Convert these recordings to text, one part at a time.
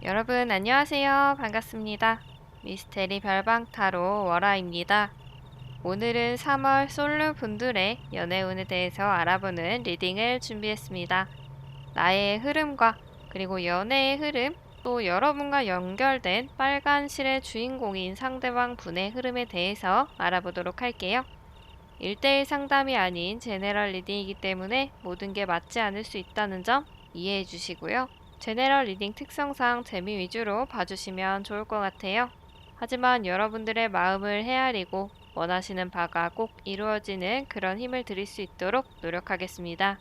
여러분 안녕하세요. 반갑습니다. 미스테리 별방타로 월아입니다. 오늘은 3월 솔로 분들의 연애운에 대해서 알아보는 리딩을 준비했습니다. 나의 흐름과 그리고 연애의 흐름, 또 여러분과 연결된 빨간 실의 주인공인 상대방 분의 흐름에 대해서 알아보도록 할게요. 1대1 상담이 아닌 제네럴 리딩이기 때문에 모든 게 맞지 않을 수 있다는 점 이해해 주시고요. 제네럴 리딩 특성상 재미 위주로 봐주시면 좋을 것 같아요. 하지만 여러분들의 마음을 헤아리고 원하시는 바가 꼭 이루어지는 그런 힘을 드릴 수 있도록 노력하겠습니다.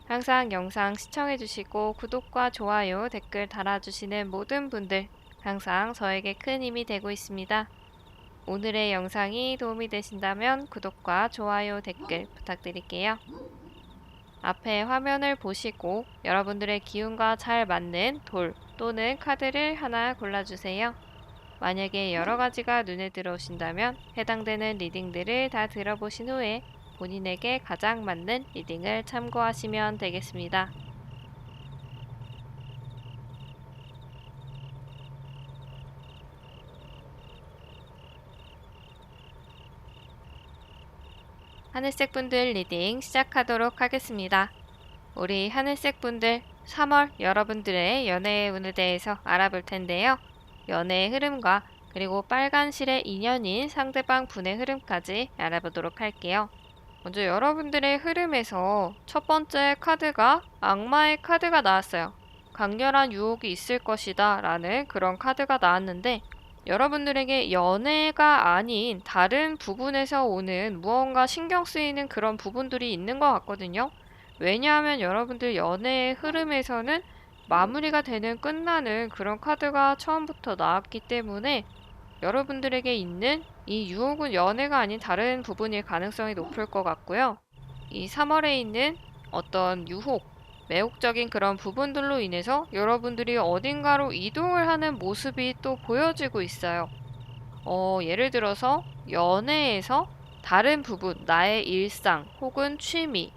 항상 영상 시청해주시고 구독과 좋아요, 댓글 달아주시는 모든 분들 항상 저에게 큰 힘이 되고 있습니다. 오늘의 영상이 도움이 되신다면 구독과 좋아요, 댓글 부탁드릴게요. 앞에 화면을 보시고 여러분들의 기운과 잘 맞는 돌 또는 카드를 하나 골라주세요. 만약에 여러 가지가 눈에 들어오신다면 해당되는 리딩들을 다 들어보신 후에 본인에게 가장 맞는 리딩을 참고하시면 되겠습니다. 하늘색 분들 리딩 시작하도록 하겠습니다. 우리 하늘색 분들 3월 여러분들의 연애의 운에 대해서 알아볼 텐데요. 연애의 흐름과 그리고 빨간 실의 인연인 상대방 분의 흐름까지 알아보도록 할게요. 먼저 여러분들의 흐름에서 첫 번째 카드가 악마의 카드가 나왔어요. 강렬한 유혹이 있을 것이다 라는 그런 카드가 나왔는데 여러분들에게 연애가 아닌 다른 부분에서 오는 무언가 신경 쓰이는 그런 부분들이 있는 것 같거든요. 왜냐하면 여러분들 연애의 흐름에서는 마무리가 되는 끝나는 그런 카드가 처음부터 나왔기 때문에 여러분들에게 있는 이 유혹은 연애가 아닌 다른 부분일 가능성이 높을 것 같고요. 이 3월에 있는 어떤 유혹, 매혹적인 그런 부분들로 인해서 여러분들이 어딘가로 이동을 하는 모습이 또 보여지고 있어요. 예를 들어서 연애에서 다른 부분, 나의 일상 혹은 취미,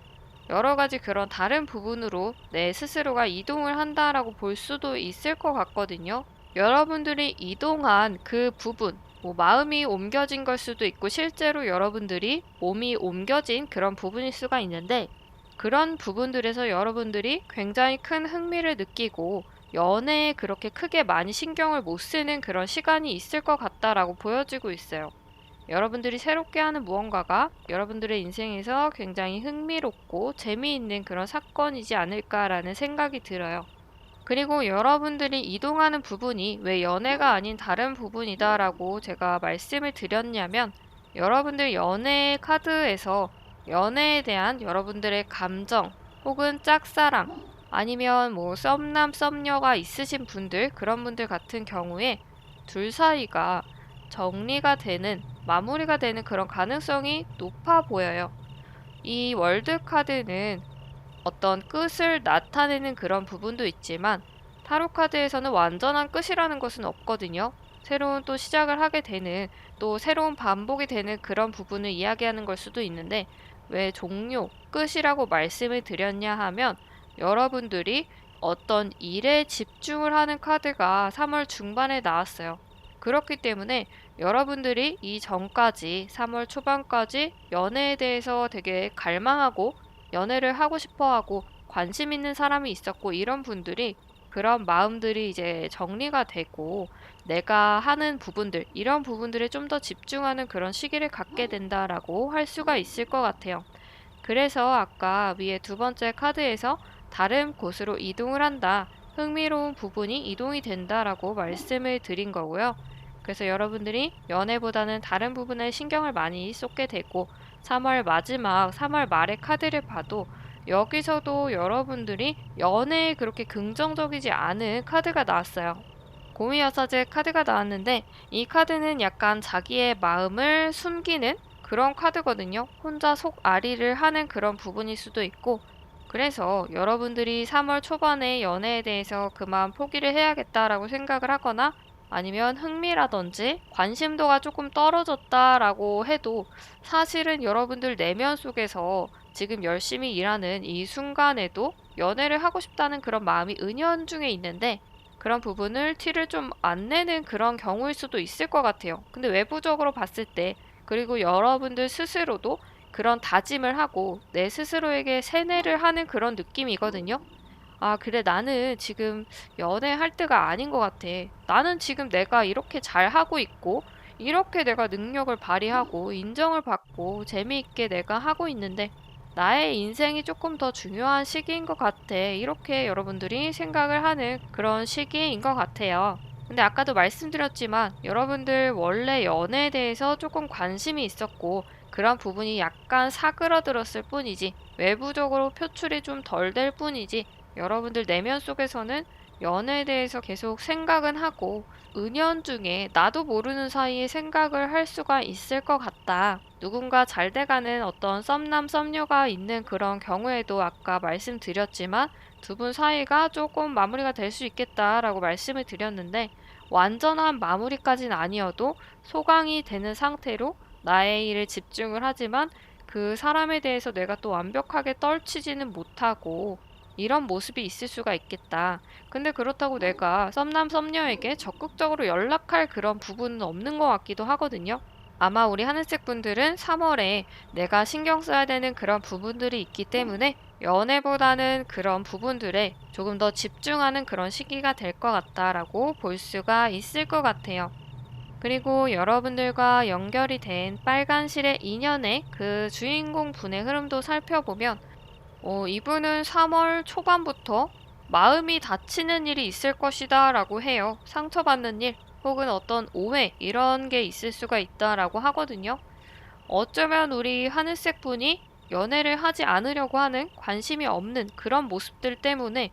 여러 가지 그런 다른 부분으로 내 스스로가 이동을 한다라고 볼 수도 있을 것 같거든요. 여러분들이 이동한 그 부분, 마음이 옮겨진 걸 수도 있고 실제로 여러분들이 몸이 옮겨진 그런 부분일 수가 있는데 그런 부분들에서 여러분들이 굉장히 큰 흥미를 느끼고 연애에 그렇게 크게 많이 신경을 못 쓰는 그런 시간이 있을 것 같다라고 보여지고 있어요. 여러분들이 새롭게 하는 무언가가 여러분들의 인생에서 굉장히 흥미롭고 재미있는 그런 사건이지 않을까라는 생각이 들어요. 그리고 여러분들이 이동하는 부분이 왜 연애가 아닌 다른 부분이다라고 제가 말씀을 드렸냐면 여러분들 연애 카드에서 연애에 대한 여러분들의 감정 혹은 짝사랑 아니면 썸남 썸녀가 있으신 분들 그런 분들 같은 경우에 둘 사이가 정리가 되는 마무리가 되는 그런 가능성이 높아 보여요. 이 월드 카드는 어떤 끝을 나타내는 그런 부분도 있지만 타로 카드에서는 완전한 끝이라는 것은 없거든요. 새로운 또 시작을 하게 되는 또 새로운 반복이 되는 그런 부분을 이야기하는 걸 수도 있는데 왜 종료, 끝이라고 말씀을 드렸냐 하면 여러분들이 어떤 일에 집중을 하는 카드가 3월 중반에 나왔어요. 그렇기 때문에 여러분들이 이 전까지 3월 초반까지 연애에 대해서 되게 갈망하고 연애를 하고 싶어 하고 관심 있는 사람이 있었고 이런 분들이 그런 마음들이 이제 정리가 되고 내가 하는 부분들, 이런 부분들에 좀 더 집중하는 그런 시기를 갖게 된다라고 할 수가 있을 것 같아요. 그래서 아까 위에 두 번째 카드에서 다른 곳으로 이동을 한다. 흥미로운 부분이 이동이 된다라고 말씀을 드린 거고요. 그래서 여러분들이 연애보다는 다른 부분에 신경을 많이 쏟게 되고 3월 마지막, 3월 말의 카드를 봐도 여기서도 여러분들이 연애에 그렇게 긍정적이지 않은 카드가 나왔어요. 고미여사제 카드가 나왔는데 이 카드는 약간 자기의 마음을 숨기는 그런 카드거든요. 혼자 속앓이를 하는 그런 부분일 수도 있고 그래서 여러분들이 3월 초반에 연애에 대해서 그만 포기를 해야겠다라고 생각을 하거나 아니면 흥미라든지 관심도가 조금 떨어졌다라고 해도 사실은 여러분들 내면 속에서 지금 열심히 일하는 이 순간에도 연애를 하고 싶다는 그런 마음이 은연중에 있는데 그런 부분을 티를 좀 안 내는 그런 경우일 수도 있을 것 같아요. 근데 외부적으로 봤을 때, 그리고 여러분들 스스로도 그런 다짐을 하고 내 스스로에게 세뇌를 하는 그런 느낌이거든요. 아, 그래, 나는 지금 연애할 때가 아닌 것 같아. 나는 지금 내가 이렇게 잘하고 있고, 이렇게 내가 능력을 발휘하고, 인정을 받고, 재미있게 내가 하고 있는데, 나의 인생이 조금 더 중요한 시기인 것 같아. 이렇게 여러분들이 생각을 하는 그런 시기인 것 같아요. 근데 아까도 말씀드렸지만, 여러분들 원래 연애에 대해서 조금 관심이 있었고, 그런 부분이 약간 사그러들었을 뿐이지, 외부적으로 표출이 좀 덜 될 뿐이지, 여러분들 내면 속에서는 연애에 대해서 계속 생각은 하고 은연중에 나도 모르는 사이에 생각을 할 수가 있을 것 같다. 누군가 잘 돼가는 어떤 썸남 썸녀가 있는 그런 경우에도 아까 말씀드렸지만 두 분 사이가 조금 마무리가 될 수 있겠다라고 말씀을 드렸는데 완전한 마무리까지는 아니어도 소강이 되는 상태로 나의 일에 집중을 하지만 그 사람에 대해서 내가 또 완벽하게 떨치지는 못하고 이런 모습이 있을 수가 있겠다. 근데 그렇다고 내가 썸남 썸녀에게 적극적으로 연락할 그런 부분은 없는 것 같기도 하거든요. 아마 우리 하늘색 분들은 3월에 내가 신경 써야 되는 그런 부분들이 있기 때문에 연애보다는 그런 부분들에 조금 더 집중하는 그런 시기가 될 것 같다라고 볼 수가 있을 것 같아요. 그리고 여러분들과 연결이 된 빨간실의 인연의 그 주인공 분의 흐름도 살펴보면 이분은 3월 초반부터 마음이 다치는 일이 있을 것이다 라고 해요. 상처받는 일 혹은 어떤 오해 이런 게 있을 수가 있다라고 하거든요. 어쩌면 우리 하늘색 분이 연애를 하지 않으려고 하는 관심이 없는 그런 모습들 때문에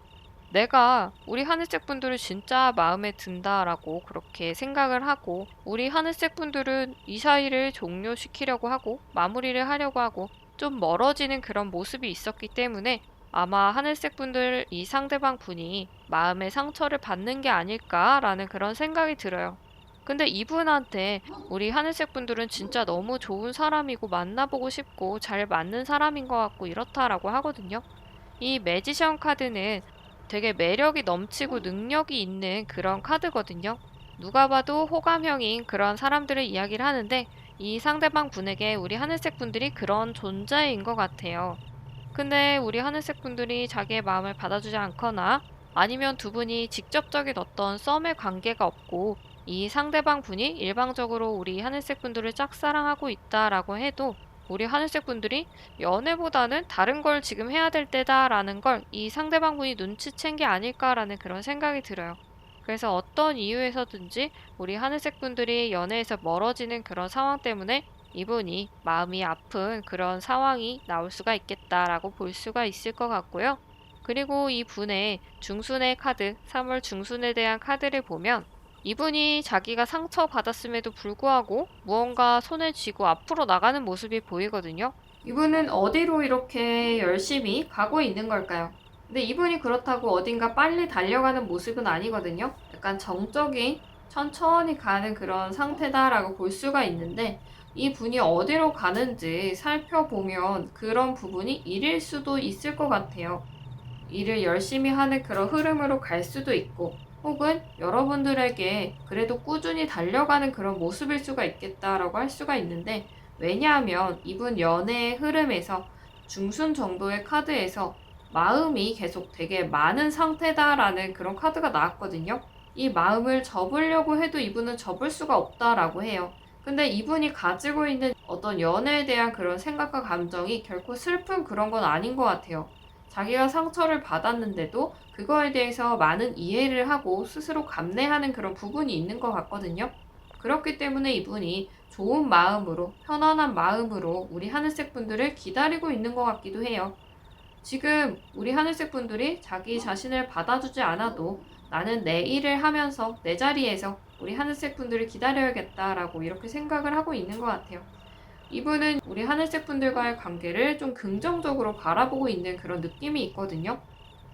내가 우리 하늘색 분들을 진짜 마음에 든다라고 그렇게 생각을 하고 우리 하늘색 분들은 이 사이를 종료시키려고 하고 마무리를 하려고 하고 좀 멀어지는 그런 모습이 있었기 때문에 아마 하늘색 분들 이 상대방 분이 마음의 상처를 받는 게 아닐까라는 그런 생각이 들어요. 근데 이분한테 우리 하늘색 분들은 진짜 너무 좋은 사람이고 만나보고 싶고 잘 맞는 사람인 것 같고 이렇다라고 하거든요. 이 매지션 카드는 되게 매력이 넘치고 능력이 있는 그런 카드거든요. 누가 봐도 호감형인 그런 사람들을 이야기를 하는데 이 상대방 분에게 우리 하늘색 분들이 그런 존재인 것 같아요. 근데 우리 하늘색 분들이 자기의 마음을 받아주지 않거나 아니면 두 분이 직접적인 어떤 썸의 관계가 없고 이 상대방 분이 일방적으로 우리 하늘색 분들을 짝사랑하고 있다라고 해도 우리 하늘색 분들이 연애보다는 다른 걸 지금 해야 될 때다라는 걸 이 상대방 분이 눈치챈 게 아닐까라는 그런 생각이 들어요. 그래서 어떤 이유에서든지 우리 하늘색 분들이 연애에서 멀어지는 그런 상황 때문에 이분이 마음이 아픈 그런 상황이 나올 수가 있겠다라고 볼 수가 있을 것 같고요. 그리고 이 분의 중순의 카드, 3월 중순에 대한 카드를 보면 이분이 자기가 상처받았음에도 불구하고 무언가 손을 쥐고 앞으로 나가는 모습이 보이거든요. 이분은 어디로 이렇게 열심히 가고 있는 걸까요? 근데 이분이 그렇다고 어딘가 빨리 달려가는 모습은 아니거든요. 약간 정적인 천천히 가는 그런 상태다라고 볼 수가 있는데 이 분이 어디로 가는지 살펴보면 그런 부분이 일일 수도 있을 것 같아요. 일을 열심히 하는 그런 흐름으로 갈 수도 있고 혹은 여러분들에게 그래도 꾸준히 달려가는 그런 모습일 수가 있겠다라고 할 수가 있는데 왜냐하면 이분 연애의 흐름에서 중순 정도의 카드에서 마음이 계속 되게 많은 상태다라는 그런 카드가 나왔거든요. 이 마음을 접으려고 해도 이분은 접을 수가 없다라고 해요. 근데 이분이 가지고 있는 어떤 연애에 대한 그런 생각과 감정이 결코 슬픈 그런 건 아닌 것 같아요. 자기가 상처를 받았는데도 그거에 대해서 많은 이해를 하고 스스로 감내하는 그런 부분이 있는 것 같거든요. 그렇기 때문에 이분이 좋은 마음으로, 편안한 마음으로 우리 하늘색 분들을 기다리고 있는 것 같기도 해요. 지금 우리 하늘색 분들이 자기 자신을 받아주지 않아도 나는 내 일을 하면서 내 자리에서 우리 하늘색 분들을 기다려야겠다라고 이렇게 생각을 하고 있는 것 같아요. 이분은 우리 하늘색 분들과의 관계를 좀 긍정적으로 바라보고 있는 그런 느낌이 있거든요.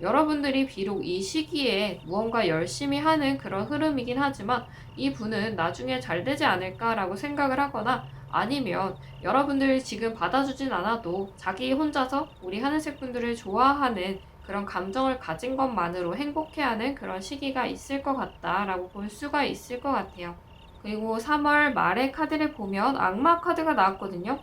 여러분들이 비록 이 시기에 무언가 열심히 하는 그런 흐름이긴 하지만 이분은 나중에 잘 되지 않을까라고 생각을 하거나 아니면 여러분들이 지금 받아주진 않아도 자기 혼자서 우리 하늘색 분들을 좋아하는 그런 감정을 가진 것만으로 행복해하는 그런 시기가 있을 것 같다라고 볼 수가 있을 것 같아요. 그리고 3월 말의 카드를 보면 악마 카드가 나왔거든요.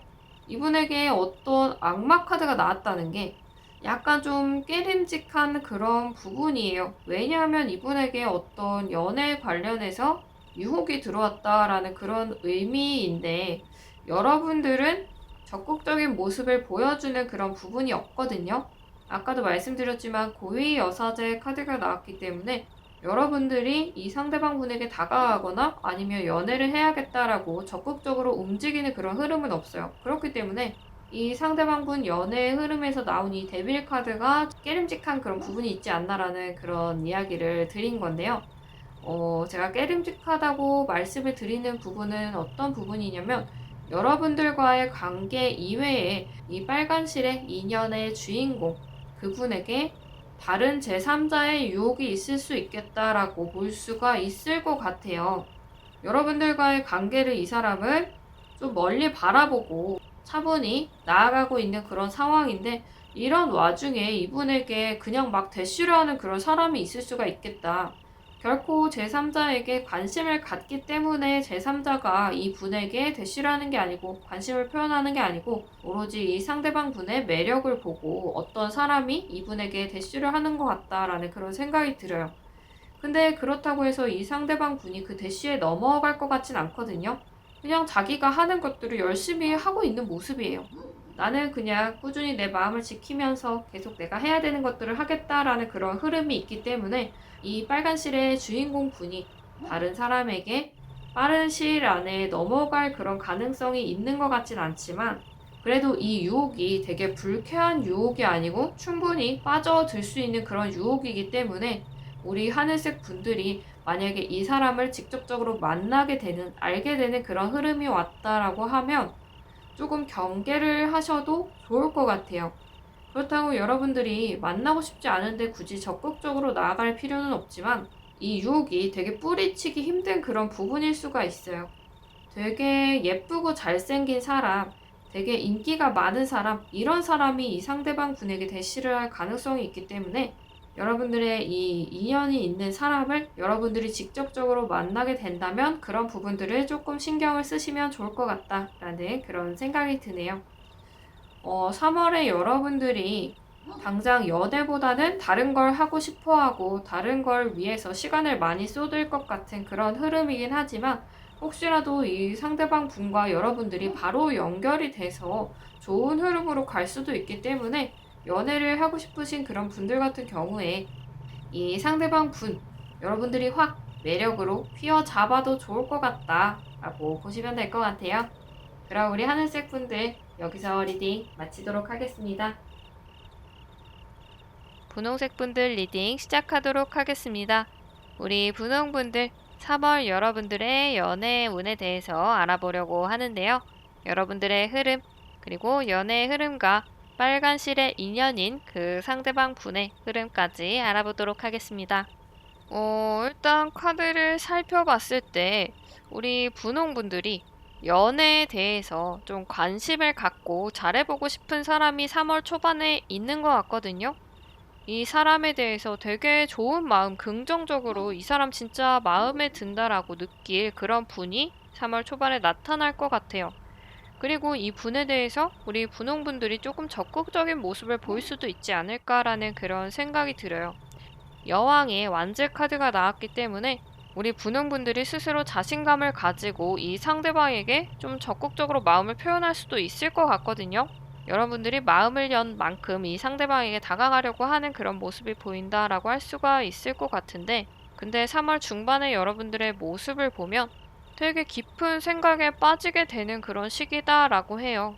이분에게 어떤 악마 카드가 나왔다는 게 약간 좀 깨림직한 그런 부분이에요. 왜냐하면 이분에게 어떤 연애 관련해서 유혹이 들어왔다라는 그런 의미인데 여러분들은 적극적인 모습을 보여주는 그런 부분이 없거든요. 아까도 말씀드렸지만 고위 여사제 카드가 나왔기 때문에 여러분들이 이 상대방 분에게 다가가거나 아니면 연애를 해야겠다라고 적극적으로 움직이는 그런 흐름은 없어요. 그렇기 때문에 이 상대방 분 연애의 흐름에서 나온 이 데빌 카드가 깨름직한 그런 부분이 있지 않나라는 그런 이야기를 드린 건데요. 제가 깨름직하다고 말씀을 드리는 부분은 어떤 부분이냐면 여러분들과의 관계 이외에 이 빨간 실의 인연의 주인공 그분에게 다른 제3자의 유혹이 있을 수 있겠다라고 볼 수가 있을 것 같아요. 여러분들과의 관계를 이 사람은 좀 멀리 바라보고 차분히 나아가고 있는 그런 상황인데 이런 와중에 이분에게 그냥 막 대쉬를 하는 그런 사람이 있을 수가 있겠다. 결코 제3자에게 관심을 갖기 때문에 제3자가 이 분에게 대쉬를 하는 게 아니고 관심을 표현하는 게 아니고 오로지 이 상대방 분의 매력을 보고 어떤 사람이 이분에게 대쉬를 하는 것 같다라는 그런 생각이 들어요. 근데 그렇다고 해서 이 상대방 분이 그 대쉬에 넘어갈 것 같진 않거든요. 그냥 자기가 하는 것들을 열심히 하고 있는 모습이에요. 나는 그냥 꾸준히 내 마음을 지키면서 계속 내가 해야 되는 것들을 하겠다라는 그런 흐름이 있기 때문에 이 빨간 실의 주인공 분이 다른 사람에게 빠른 시일 안에 넘어갈 그런 가능성이 있는 것 같진 않지만 그래도 이 유혹이 되게 불쾌한 유혹이 아니고 충분히 빠져들 수 있는 그런 유혹이기 때문에 우리 하늘색 분들이 만약에 이 사람을 직접적으로 만나게 되는, 알게 되는 그런 흐름이 왔다라고 하면 조금 경계를 하셔도 좋을 것 같아요. 그렇다고 여러분들이 만나고 싶지 않은데 굳이 적극적으로 나아갈 필요는 없지만 이 유혹이 되게 뿌리치기 힘든 그런 부분일 수가 있어요. 되게 예쁘고 잘생긴 사람, 되게 인기가 많은 사람, 이런 사람이 이 상대방 분에게 대시를 할 가능성이 있기 때문에 여러분들의 이 인연이 있는 사람을 여러분들이 직접적으로 만나게 된다면 그런 부분들을 조금 신경을 쓰시면 좋을 것 같다라는 그런 생각이 드네요. 3월에 여러분들이 당장 연애보다는 다른 걸 하고 싶어 하고 다른 걸 위해서 시간을 많이 쏟을 것 같은 그런 흐름이긴 하지만 혹시라도 이 상대방 분과 여러분들이 바로 연결이 돼서 좋은 흐름으로 갈 수도 있기 때문에 연애를 하고 싶으신 그런 분들 같은 경우에 이 상대방 분, 여러분들이 확 매력으로 휘어잡아도 좋을 것 같다라고 보시면 될 것 같아요. 그럼 우리 하늘색 분들 여기서 리딩 마치도록 하겠습니다. 분홍색 분들 리딩 시작하도록 하겠습니다. 우리 분홍분들 3월 여러분들의 연애 운에 대해서 알아보려고 하는데요. 여러분들의 흐름, 그리고 연애의 흐름과 빨간 실의 인연인 그 상대방 분의 흐름까지 알아보도록 하겠습니다. 일단 카드를 살펴봤을 때 우리 분홍분들이 연애에 대해서 좀 관심을 갖고 잘해보고 싶은 사람이 3월 초반에 있는 것 같거든요. 이 사람에 대해서 되게 좋은 마음, 긍정적으로 이 사람 진짜 마음에 든다라고 느낄 그런 분이 3월 초반에 나타날 것 같아요. 그리고 이 분에 대해서 우리 분홍분들이 조금 적극적인 모습을 보일 수도 있지 않을까라는 그런 생각이 들어요. 여왕의 완즈 카드가 나왔기 때문에 우리 분홍분들이 스스로 자신감을 가지고 이 상대방에게 좀 적극적으로 마음을 표현할 수도 있을 것 같거든요. 여러분들이 마음을 연 만큼 이 상대방에게 다가가려고 하는 그런 모습이 보인다라고 할 수가 있을 것 같은데 근데 3월 중반에 여러분들의 모습을 보면 되게 깊은 생각에 빠지게 되는 그런 시기다라고 해요.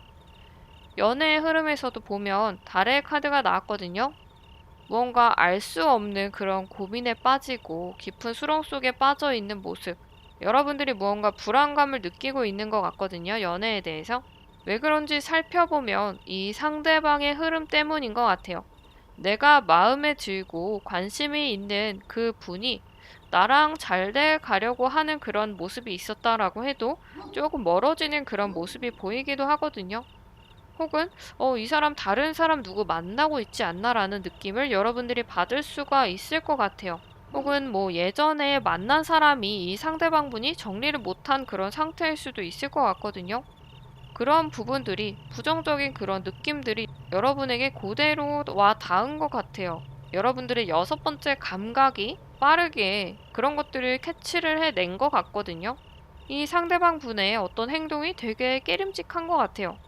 연애의 흐름에서도 보면 달의 카드가 나왔거든요. 무언가 알 수 없는 그런 고민에 빠지고 깊은 수렁 속에 빠져 있는 모습. 여러분들이 무언가 불안감을 느끼고 있는 것 같거든요. 연애에 대해서. 왜 그런지 살펴보면 이 상대방의 흐름 때문인 것 같아요. 내가 마음에 들고 관심이 있는 그 분이 나랑 잘 돼 가려고 하는 그런 모습이 있었다라고 해도 조금 멀어지는 그런 모습이 보이기도 하거든요. 혹은 이 사람 다른 사람 누구 만나고 있지 않나라는 느낌을 여러분들이 받을 수가 있을 것 같아요. 혹은 뭐 예전에 만난 사람이 이 상대방분이 정리를 못한 그런 상태일 수도 있을 것 같거든요. 그런 부분들이 부정적인 그런 느낌들이 여러분에게 그대로 와 닿은 것 같아요. 여러분들의 여섯 번째 감각이 빠르게 그런 것들을 캐치를 해낸 것 같거든요. 이 상대방 분의 어떤 행동이 되게 깨림직한 것 같아요.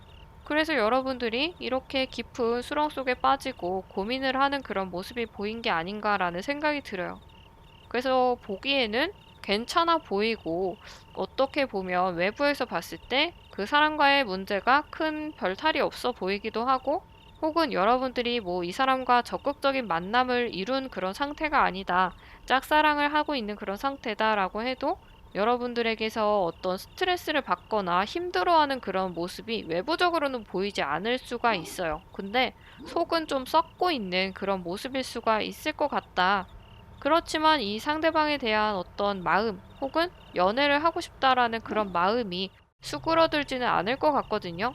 그래서 여러분들이 이렇게 깊은 수렁 속에 빠지고 고민을 하는 그런 모습이 보인 게 아닌가라는 생각이 들어요. 그래서 보기에는 괜찮아 보이고 어떻게 보면 외부에서 봤을 때 그 사람과의 문제가 큰 별탈이 없어 보이기도 하고 혹은 여러분들이 뭐 이 사람과 적극적인 만남을 이룬 그런 상태가 아니다. 짝사랑을 하고 있는 그런 상태다라고 해도 여러분들에게서 어떤 스트레스를 받거나 힘들어하는 그런 모습이 외부적으로는 보이지 않을 수가 있어요. 근데 속은 좀 썩고 있는 그런 모습일 수가 있을 것 같다. 그렇지만 이 상대방에 대한 어떤 마음 혹은 연애를 하고 싶다라는 그런 마음이 수그러들지는 않을 것 같거든요.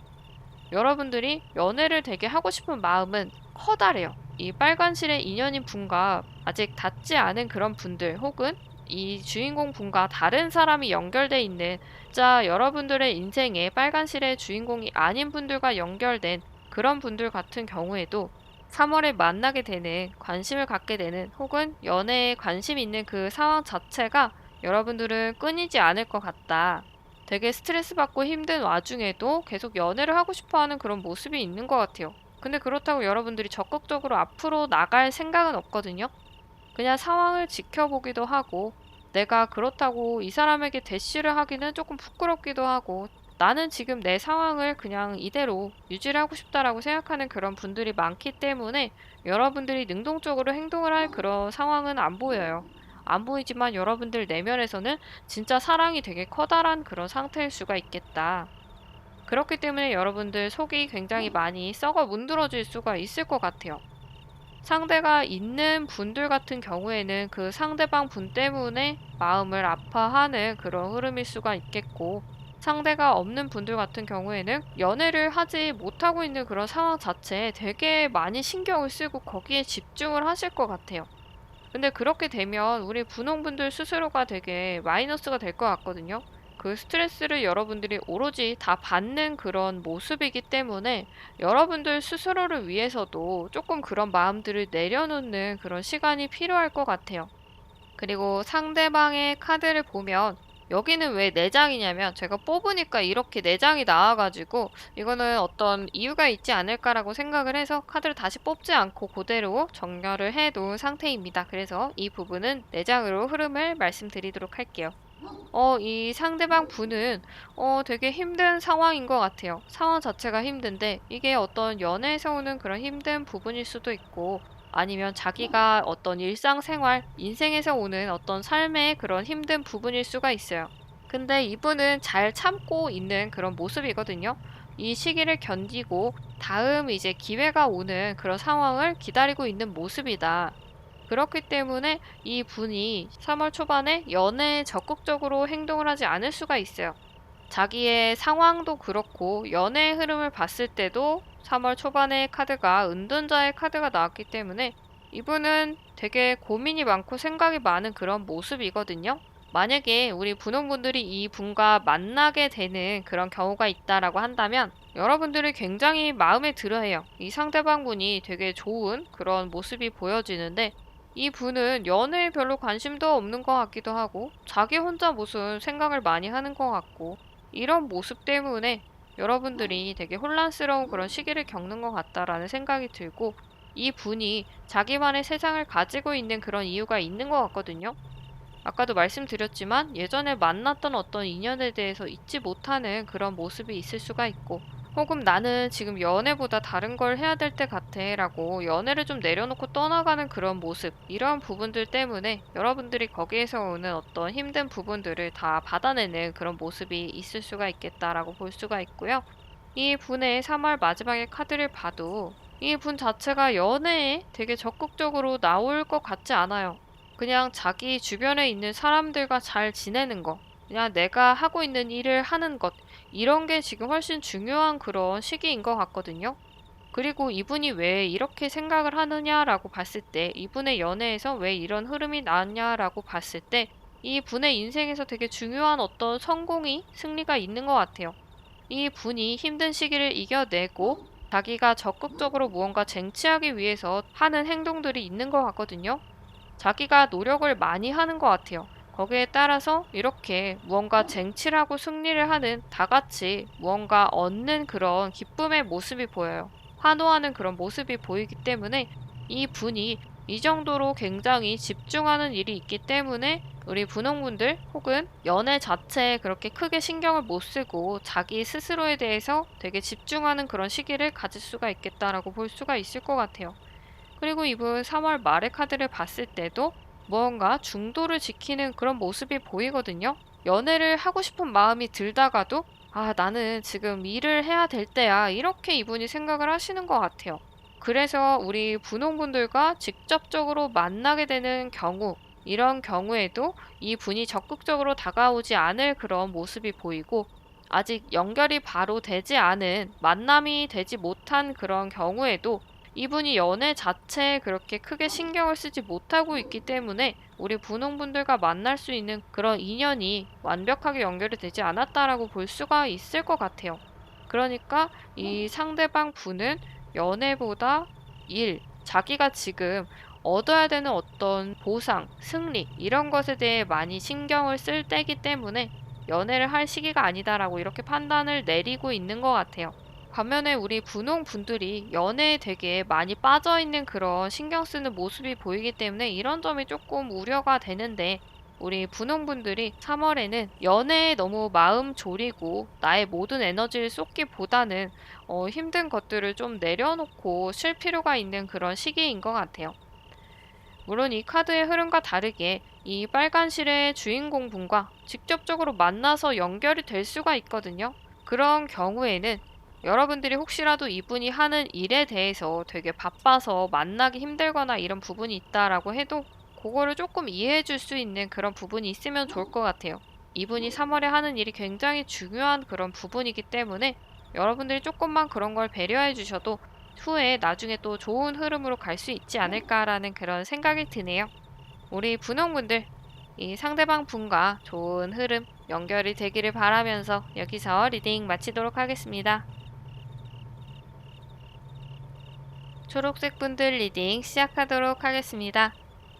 여러분들이 연애를 되게 하고 싶은 마음은 커다래요. 이 빨간실의 인연인 분과 아직 닿지 않은 그런 분들 혹은 이 주인공 분과 다른 사람이 연결돼 있는 자 여러분들의 인생에 빨간실의 주인공이 아닌 분들과 연결된 그런 분들 같은 경우에도 3월에 만나게 되는 관심을 갖게 되는 혹은 연애에 관심 있는 그 상황 자체가 여러분들은 끊이지 않을 것 같다. 되게 스트레스 받고 힘든 와중에도 계속 연애를 하고 싶어 하는 그런 모습이 있는 것 같아요. 근데 그렇다고 여러분들이 적극적으로 앞으로 나갈 생각은 없거든요. 그냥 상황을 지켜보기도 하고, 내가 그렇다고 이 사람에게 대시를 하기는 조금 부끄럽기도 하고, 나는 지금 내 상황을 그냥 이대로 유지를 하고 싶다라고 생각하는 그런 분들이 많기 때문에 여러분들이 능동적으로 행동을 할 그런 상황은 안 보여요. 안 보이지만 여러분들 내면에서는 진짜 사랑이 되게 커다란 그런 상태일 수가 있겠다. 그렇기 때문에 여러분들 속이 굉장히 많이 썩어 문드러질 수가 있을 것 같아요. 상대가 있는 분들 같은 경우에는 그 상대방 분 때문에 마음을 아파하는 그런 흐름일 수가 있겠고, 상대가 없는 분들 같은 경우에는 연애를 하지 못하고 있는 그런 상황 자체에 되게 많이 신경을 쓰고 거기에 집중을 하실 것 같아요. 근데 그렇게 되면 우리 분홍분들 스스로가 되게 마이너스가 될 것 같거든요. 그 스트레스를 여러분들이 오로지 다 받는 그런 모습이기 때문에 여러분들 스스로를 위해서도 조금 그런 마음들을 내려놓는 그런 시간이 필요할 것 같아요. 그리고 상대방의 카드를 보면 여기는 왜 4장이냐면 제가 뽑으니까 이렇게 4장이 나와가지고 이거는 어떤 이유가 있지 않을까라고 생각을 해서 카드를 다시 뽑지 않고 그대로 정렬을 해 놓은 상태입니다. 그래서 이 부분은 4장으로 흐름을 말씀드리도록 할게요. 이 상대방 분은 되게 힘든 상황인 것 같아요. 상황 자체가 힘든데 이게 어떤 연애에서 오는 그런 힘든 부분일 수도 있고 아니면 자기가 어떤 일상생활, 인생에서 오는 어떤 삶의 그런 힘든 부분일 수가 있어요. 근데 이분은 잘 참고 있는 그런 모습이거든요. 이 시기를 견디고 다음 이제 기회가 오는 그런 상황을 기다리고 있는 모습이다. 그렇기 때문에 이 분이 3월 초반에 연애에 적극적으로 행동을 하지 않을 수가 있어요. 자기의 상황도 그렇고 연애의 흐름을 봤을 때도 3월 초반에 카드가 은둔자의 카드가 나왔기 때문에 이분은 되게 고민이 많고 생각이 많은 그런 모습이거든요. 만약에 우리 분홍분들이 이 분과 만나게 되는 그런 경우가 있다라고 한다면 여러분들이 굉장히 마음에 들어해요. 이 상대방 분이 되게 좋은 그런 모습이 보여지는데 이 분은 연애에 별로 관심도 없는 것 같기도 하고 자기 혼자 무슨 생각을 많이 하는 것 같고 이런 모습 때문에 여러분들이 되게 혼란스러운 그런 시기를 겪는 것 같다라는 생각이 들고 이 분이 자기만의 세상을 가지고 있는 그런 이유가 있는 것 같거든요. 아까도 말씀드렸지만 예전에 만났던 어떤 인연에 대해서 잊지 못하는 그런 모습이 있을 수가 있고 혹은 나는 지금 연애보다 다른 걸 해야 될 때 같아 라고 연애를 좀 내려놓고 떠나가는 그런 모습 이런 부분들 때문에 여러분들이 거기에서 오는 어떤 힘든 부분들을 다 받아내는 그런 모습이 있을 수가 있겠다라고 볼 수가 있고요. 이 분의 3월 마지막에 카드를 봐도 이 분 자체가 연애에 되게 적극적으로 나올 것 같지 않아요. 그냥 자기 주변에 있는 사람들과 잘 지내는 거. 그냥 내가 하고 있는 일을 하는 것, 이런 게 지금 훨씬 중요한 그런 시기인 것 같거든요. 그리고 이분이 왜 이렇게 생각을 하느냐라고 봤을 때, 이분의 연애에서 왜 이런 흐름이 나왔냐라고 봤을 때, 이 분의 인생에서 되게 중요한 어떤 성공이, 승리가 있는 것 같아요. 이 분이 힘든 시기를 이겨내고 자기가 적극적으로 무언가 쟁취하기 위해서 하는 행동들이 있는 것 같거든요. 자기가 노력을 많이 하는 것 같아요. 거기에 따라서 이렇게 무언가 쟁취를 하고 승리를 하는 다 같이 무언가 얻는 그런 기쁨의 모습이 보여요. 환호하는 그런 모습이 보이기 때문에 이 분이 이 정도로 굉장히 집중하는 일이 있기 때문에 우리 분홍분들 혹은 연애 자체에 그렇게 크게 신경을 못 쓰고 자기 스스로에 대해서 되게 집중하는 그런 시기를 가질 수가 있겠다라고 볼 수가 있을 것 같아요. 그리고 이분 3월 말의 카드를 봤을 때도 무언가 중도를 지키는 그런 모습이 보이거든요. 연애를 하고 싶은 마음이 들다가도 아, 나는 지금 일을 해야 될 때야. 이렇게 이분이 생각을 하시는 것 같아요. 그래서 우리 분홍분들과 직접적으로 만나게 되는 경우, 이런 경우에도 이 분이 적극적으로 다가오지 않을 그런 모습이 보이고, 아직 연결이 바로 되지 않은, 만남이 되지 못한 그런 경우에도 이분이 연애 자체에 그렇게 크게 신경을 쓰지 못하고 있기 때문에 우리 분홍분들과 만날 수 있는 그런 인연이 완벽하게 연결이 되지 않았다라고 볼 수가 있을 것 같아요. 그러니까 이 상대방 분은 연애보다 일, 자기가 지금 얻어야 되는 어떤 보상, 승리, 이런 것에 대해 많이 신경을 쓸 때이기 때문에 연애를 할 시기가 아니다라고 이렇게 판단을 내리고 있는 것 같아요. 반면에 우리 분홍 분들이 연애에 되게 많이 빠져있는 그런 신경 쓰는 모습이 보이기 때문에 이런 점이 조금 우려가 되는데, 우리 분홍 분들이 3월에는 연애에 너무 마음 졸이고 나의 모든 에너지를 쏟기보다는 힘든 것들을 좀 내려놓고 쉴 필요가 있는 그런 시기인 것 같아요. 물론 이 카드의 흐름과 다르게 이 빨간 실의 주인공 분과 직접적으로 만나서 연결이 될 수가 있거든요. 그런 경우에는 여러분들이 혹시라도 이분이 하는 일에 대해서 되게 바빠서 만나기 힘들거나 이런 부분이 있다라고 해도 그거를 조금 이해해 줄 수 있는 그런 부분이 있으면 좋을 것 같아요. 이분이 3월에 하는 일이 굉장히 중요한 그런 부분이기 때문에 여러분들이 조금만 그런 걸 배려해 주셔도 후에 나중에 또 좋은 흐름으로 갈 수 있지 않을까라는 그런 생각이 드네요. 우리 분홍분들, 이 상대방 분과 좋은 흐름 연결이 되기를 바라면서 여기서 리딩 마치도록 하겠습니다. 초록색 분들 리딩 시작하도록 하겠습니다.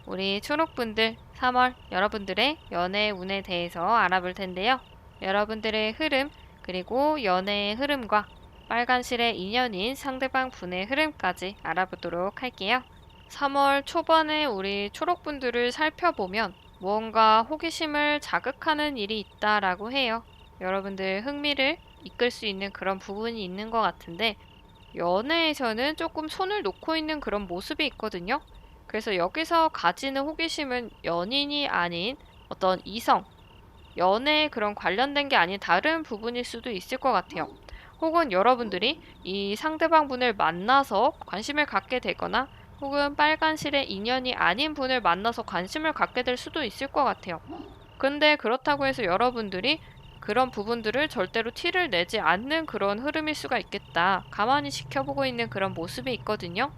우리 초록분들 3월 여러분들의 연애 운에 대해서 알아볼 텐데요. 여러분들의 흐름 그리고 연애의 흐름과 빨간 실의 인연인 상대방 분의 흐름까지 알아보도록 할게요. 3월 초반에 우리 초록분들을 살펴보면 무언가 호기심을 자극하는 일이 있다라고 해요. 여러분들 흥미를 이끌 수 있는 그런 부분이 있는 것 같은데, 연애에서는 조금 손을 놓고 있는 그런 모습이 있거든요. 그래서 여기서 가지는 호기심은 연인이 아닌 어떤 이성, 연애에 그런 관련된 게 아닌 다른 부분일 수도 있을 것 같아요. 혹은 여러분들이 이 상대방 분을 만나서 관심을 갖게 되거나 혹은 빨간 실의 인연이 아닌 분을 만나서 관심을 갖게 될 수도 있을 것 같아요. 근데 그렇다고 해서 여러분들이 그런 부분들을 절대로 티를 내지 않는 그런 흐름일 수가 있겠다. 가만히 지켜보고 있는 그런 모습이 있거든요.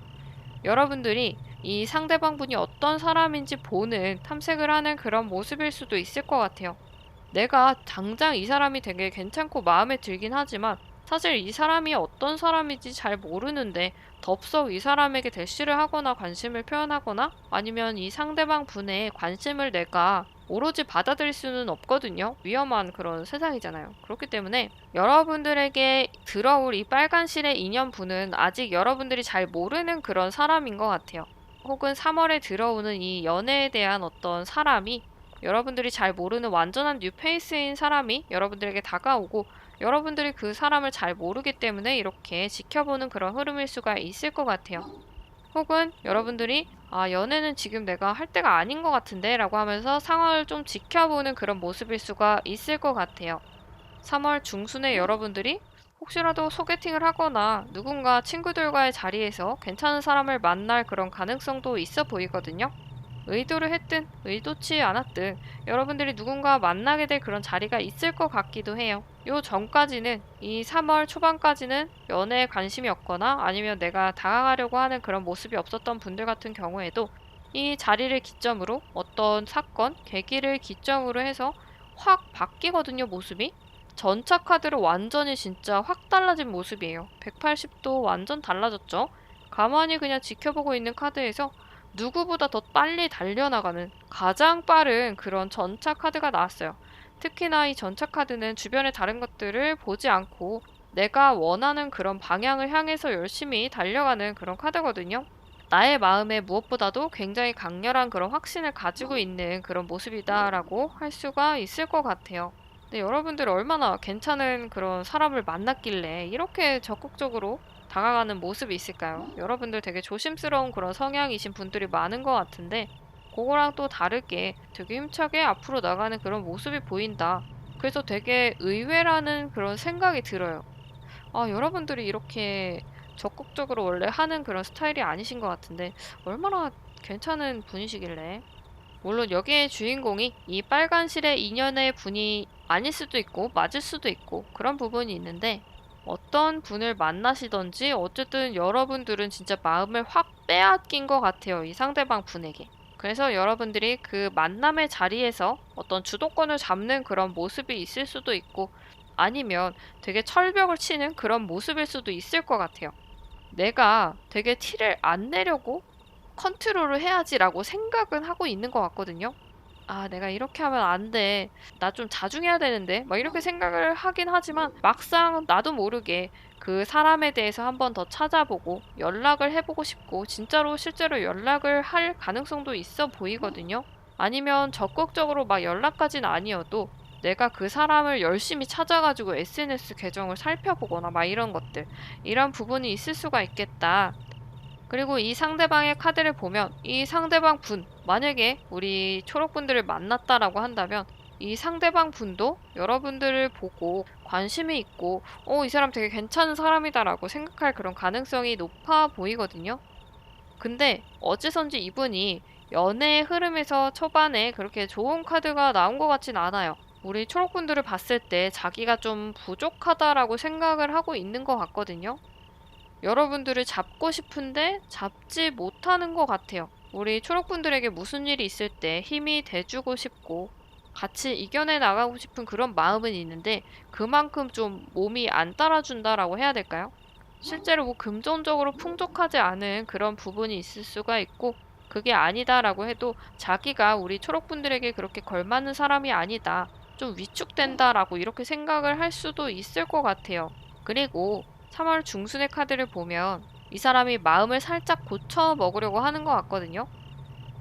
여러분들이 이 상대방 분이 어떤 사람인지 보는, 탐색을 하는 그런 모습일 수도 있을 것 같아요. 내가 당장 이 사람이 되게 괜찮고 마음에 들긴 하지만 사실 이 사람이 어떤 사람인지 잘 모르는데 덥석 이 사람에게 대시를 하거나 관심을 표현하거나 아니면 이 상대방 분의 관심을 내가 오로지 받아들일 수는 없거든요. 위험한 그런 세상이잖아요. 그렇기 때문에 여러분들에게 들어올 이 빨간 실의 인연분은 아직 여러분들이 잘 모르는 그런 사람인 것 같아요. 혹은 3월에 들어오는 이 연애에 대한 어떤 사람이 여러분들이 잘 모르는 완전한 뉴페이스인 사람이 여러분들에게 다가오고 여러분들이 그 사람을 잘 모르기 때문에 이렇게 지켜보는 그런 흐름일 수가 있을 것 같아요. 혹은 여러분들이 아, 연애는 지금 내가 할 때가 아닌 것 같은데 라고 하면서 상황을 좀 지켜보는 그런 모습일 수가 있을 것 같아요. 3월 중순에 여러분들이 혹시라도 소개팅을 하거나 누군가 친구들과의 자리에서 괜찮은 사람을 만날 그런 가능성도 있어 보이거든요. 의도를 했든 의도치 않았든 여러분들이 누군가 만나게 될 그런 자리가 있을 것 같기도 해요. 요 전까지는 이 3월 초반까지는 연애에 관심이 없거나 아니면 내가 다가가려고 하는 그런 모습이 없었던 분들 같은 경우에도 이 자리를 기점으로 어떤 사건, 계기를 기점으로 해서 확 바뀌거든요, 모습이. 전차 카드로 완전히 진짜 확 달라진 모습이에요. 180도 완전 달라졌죠. 가만히 그냥 지켜보고 있는 카드에서 누구보다 더 빨리 달려나가는 가장 빠른 그런 전차 카드가 나왔어요. 특히나 이 전차 카드는 주변의 다른 것들을 보지 않고 내가 원하는 그런 방향을 향해서 열심히 달려가는 그런 카드거든요. 나의 마음에 무엇보다도 굉장히 강렬한 그런 확신을 가지고 있는 그런 모습이다라고 할 수가 있을 것 같아요. 근데 여러분들 얼마나 괜찮은 그런 사람을 만났길래 이렇게 적극적으로 다가가는 모습이 있을까요? 여러분들 되게 조심스러운 그런 성향이신 분들이 많은 것 같은데 그거랑 또 다르게 되게 힘차게 앞으로 나가는 그런 모습이 보인다. 그래서 되게 의외라는 그런 생각이 들어요. 아, 여러분들이 이렇게 적극적으로 원래 하는 그런 스타일이 아니신 것 같은데 얼마나 괜찮은 분이시길래. 물론 여기의 주인공이 이 빨간 실의 인연의 분이 아닐 수도 있고 맞을 수도 있고 그런 부분이 있는데 어떤 분을 만나시던지 어쨌든 여러분들은 진짜 마음을 확 빼앗긴 것 같아요. 이 상대방 분에게. 그래서 여러분들이 그 만남의 자리에서 어떤 주도권을 잡는 그런 모습이 있을 수도 있고 아니면 되게 철벽을 치는 그런 모습일 수도 있을 것 같아요. 내가 되게 티를 안 내려고 컨트롤을 해야지라고 생각은 하고 있는 것 같거든요. 아, 내가 이렇게 하면 안 돼. 나 좀 자중해야 되는데. 막 이렇게 생각을 하긴 하지만 막상 나도 모르게 그 사람에 대해서 한 번 더 찾아보고 연락을 해보고 싶고 진짜로 실제로 연락을 할 가능성도 있어 보이거든요. 아니면 적극적으로 막 연락까지는 아니어도 내가 그 사람을 열심히 찾아가지고 SNS 계정을 살펴보거나 막 이런 것들. 이런 부분이 있을 수가 있겠다. 그리고 이 상대방의 카드를 보면 이 상대방 분, 만약에 우리 초록분들을 만났다라고 한다면 이 상대방 분도 여러분들을 보고 관심이 있고 이 사람 되게 괜찮은 사람이다라고 생각할 그런 가능성이 높아 보이거든요. 근데 어째선지 이분이 연애의 흐름에서 초반에 그렇게 좋은 카드가 나온 것 같진 않아요. 우리 초록분들을 봤을 때 자기가 좀 부족하다라고 생각을 하고 있는 것 같거든요. 여러분들을 잡고 싶은데 잡지 못하는 것 같아요. 우리 초록분들에게 무슨 일이 있을 때 힘이 돼주고 싶고 같이 이겨내 나가고 싶은 그런 마음은 있는데 그만큼 좀 몸이 안 따라준다라고 해야 될까요? 실제로 뭐 금전적으로 풍족하지 않은 그런 부분이 있을 수가 있고 그게 아니다라고 해도 자기가 우리 초록분들에게 그렇게 걸맞는 사람이 아니다. 좀 위축된다라고 이렇게 생각을 할 수도 있을 것 같아요. 그리고 3월 중순의 카드를 보면 이 사람이 마음을 살짝 고쳐 먹으려고 하는 것 같거든요.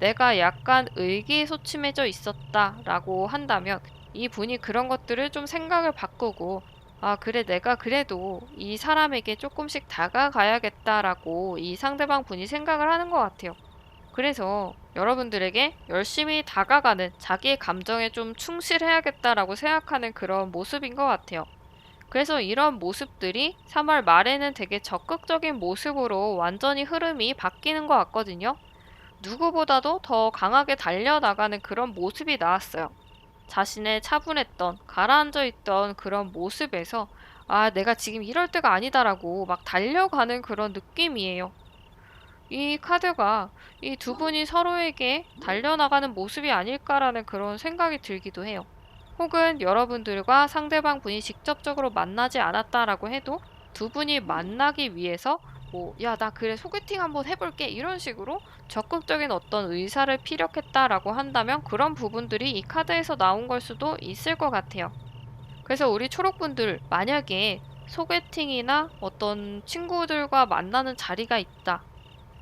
내가 약간 의기소침해져 있었다라고 한다면 이 분이 그런 것들을 좀 생각을 바꾸고 아, 그래, 내가 그래도 이 사람에게 조금씩 다가가야겠다라고 이 상대방 분이 생각을 하는 것 같아요. 그래서 여러분들에게 열심히 다가가는 자기의 감정에 좀 충실해야겠다라고 생각하는 그런 모습인 것 같아요. 그래서 이런 모습들이 3월 말에는 되게 적극적인 모습으로 완전히 흐름이 바뀌는 것 같거든요. 누구보다도 더 강하게 달려나가는 그런 모습이 나왔어요. 자신의 차분했던, 가라앉아 있던 그런 모습에서 아, 내가 지금 이럴 때가 아니다라고 막 달려가는 그런 느낌이에요. 이 카드가 이 두 분이 서로에게 달려나가는 모습이 아닐까라는 그런 생각이 들기도 해요. 혹은 여러분들과 상대방 분이 직접적으로 만나지 않았다라고 해도 두 분이 만나기 위해서 뭐, 야, 나 그래, 소개팅 한번 해볼게. 이런 식으로 적극적인 어떤 의사를 피력했다라고 한다면 그런 부분들이 이 카드에서 나온 걸 수도 있을 것 같아요. 그래서 우리 초록분들, 만약에 소개팅이나 어떤 친구들과 만나는 자리가 있다.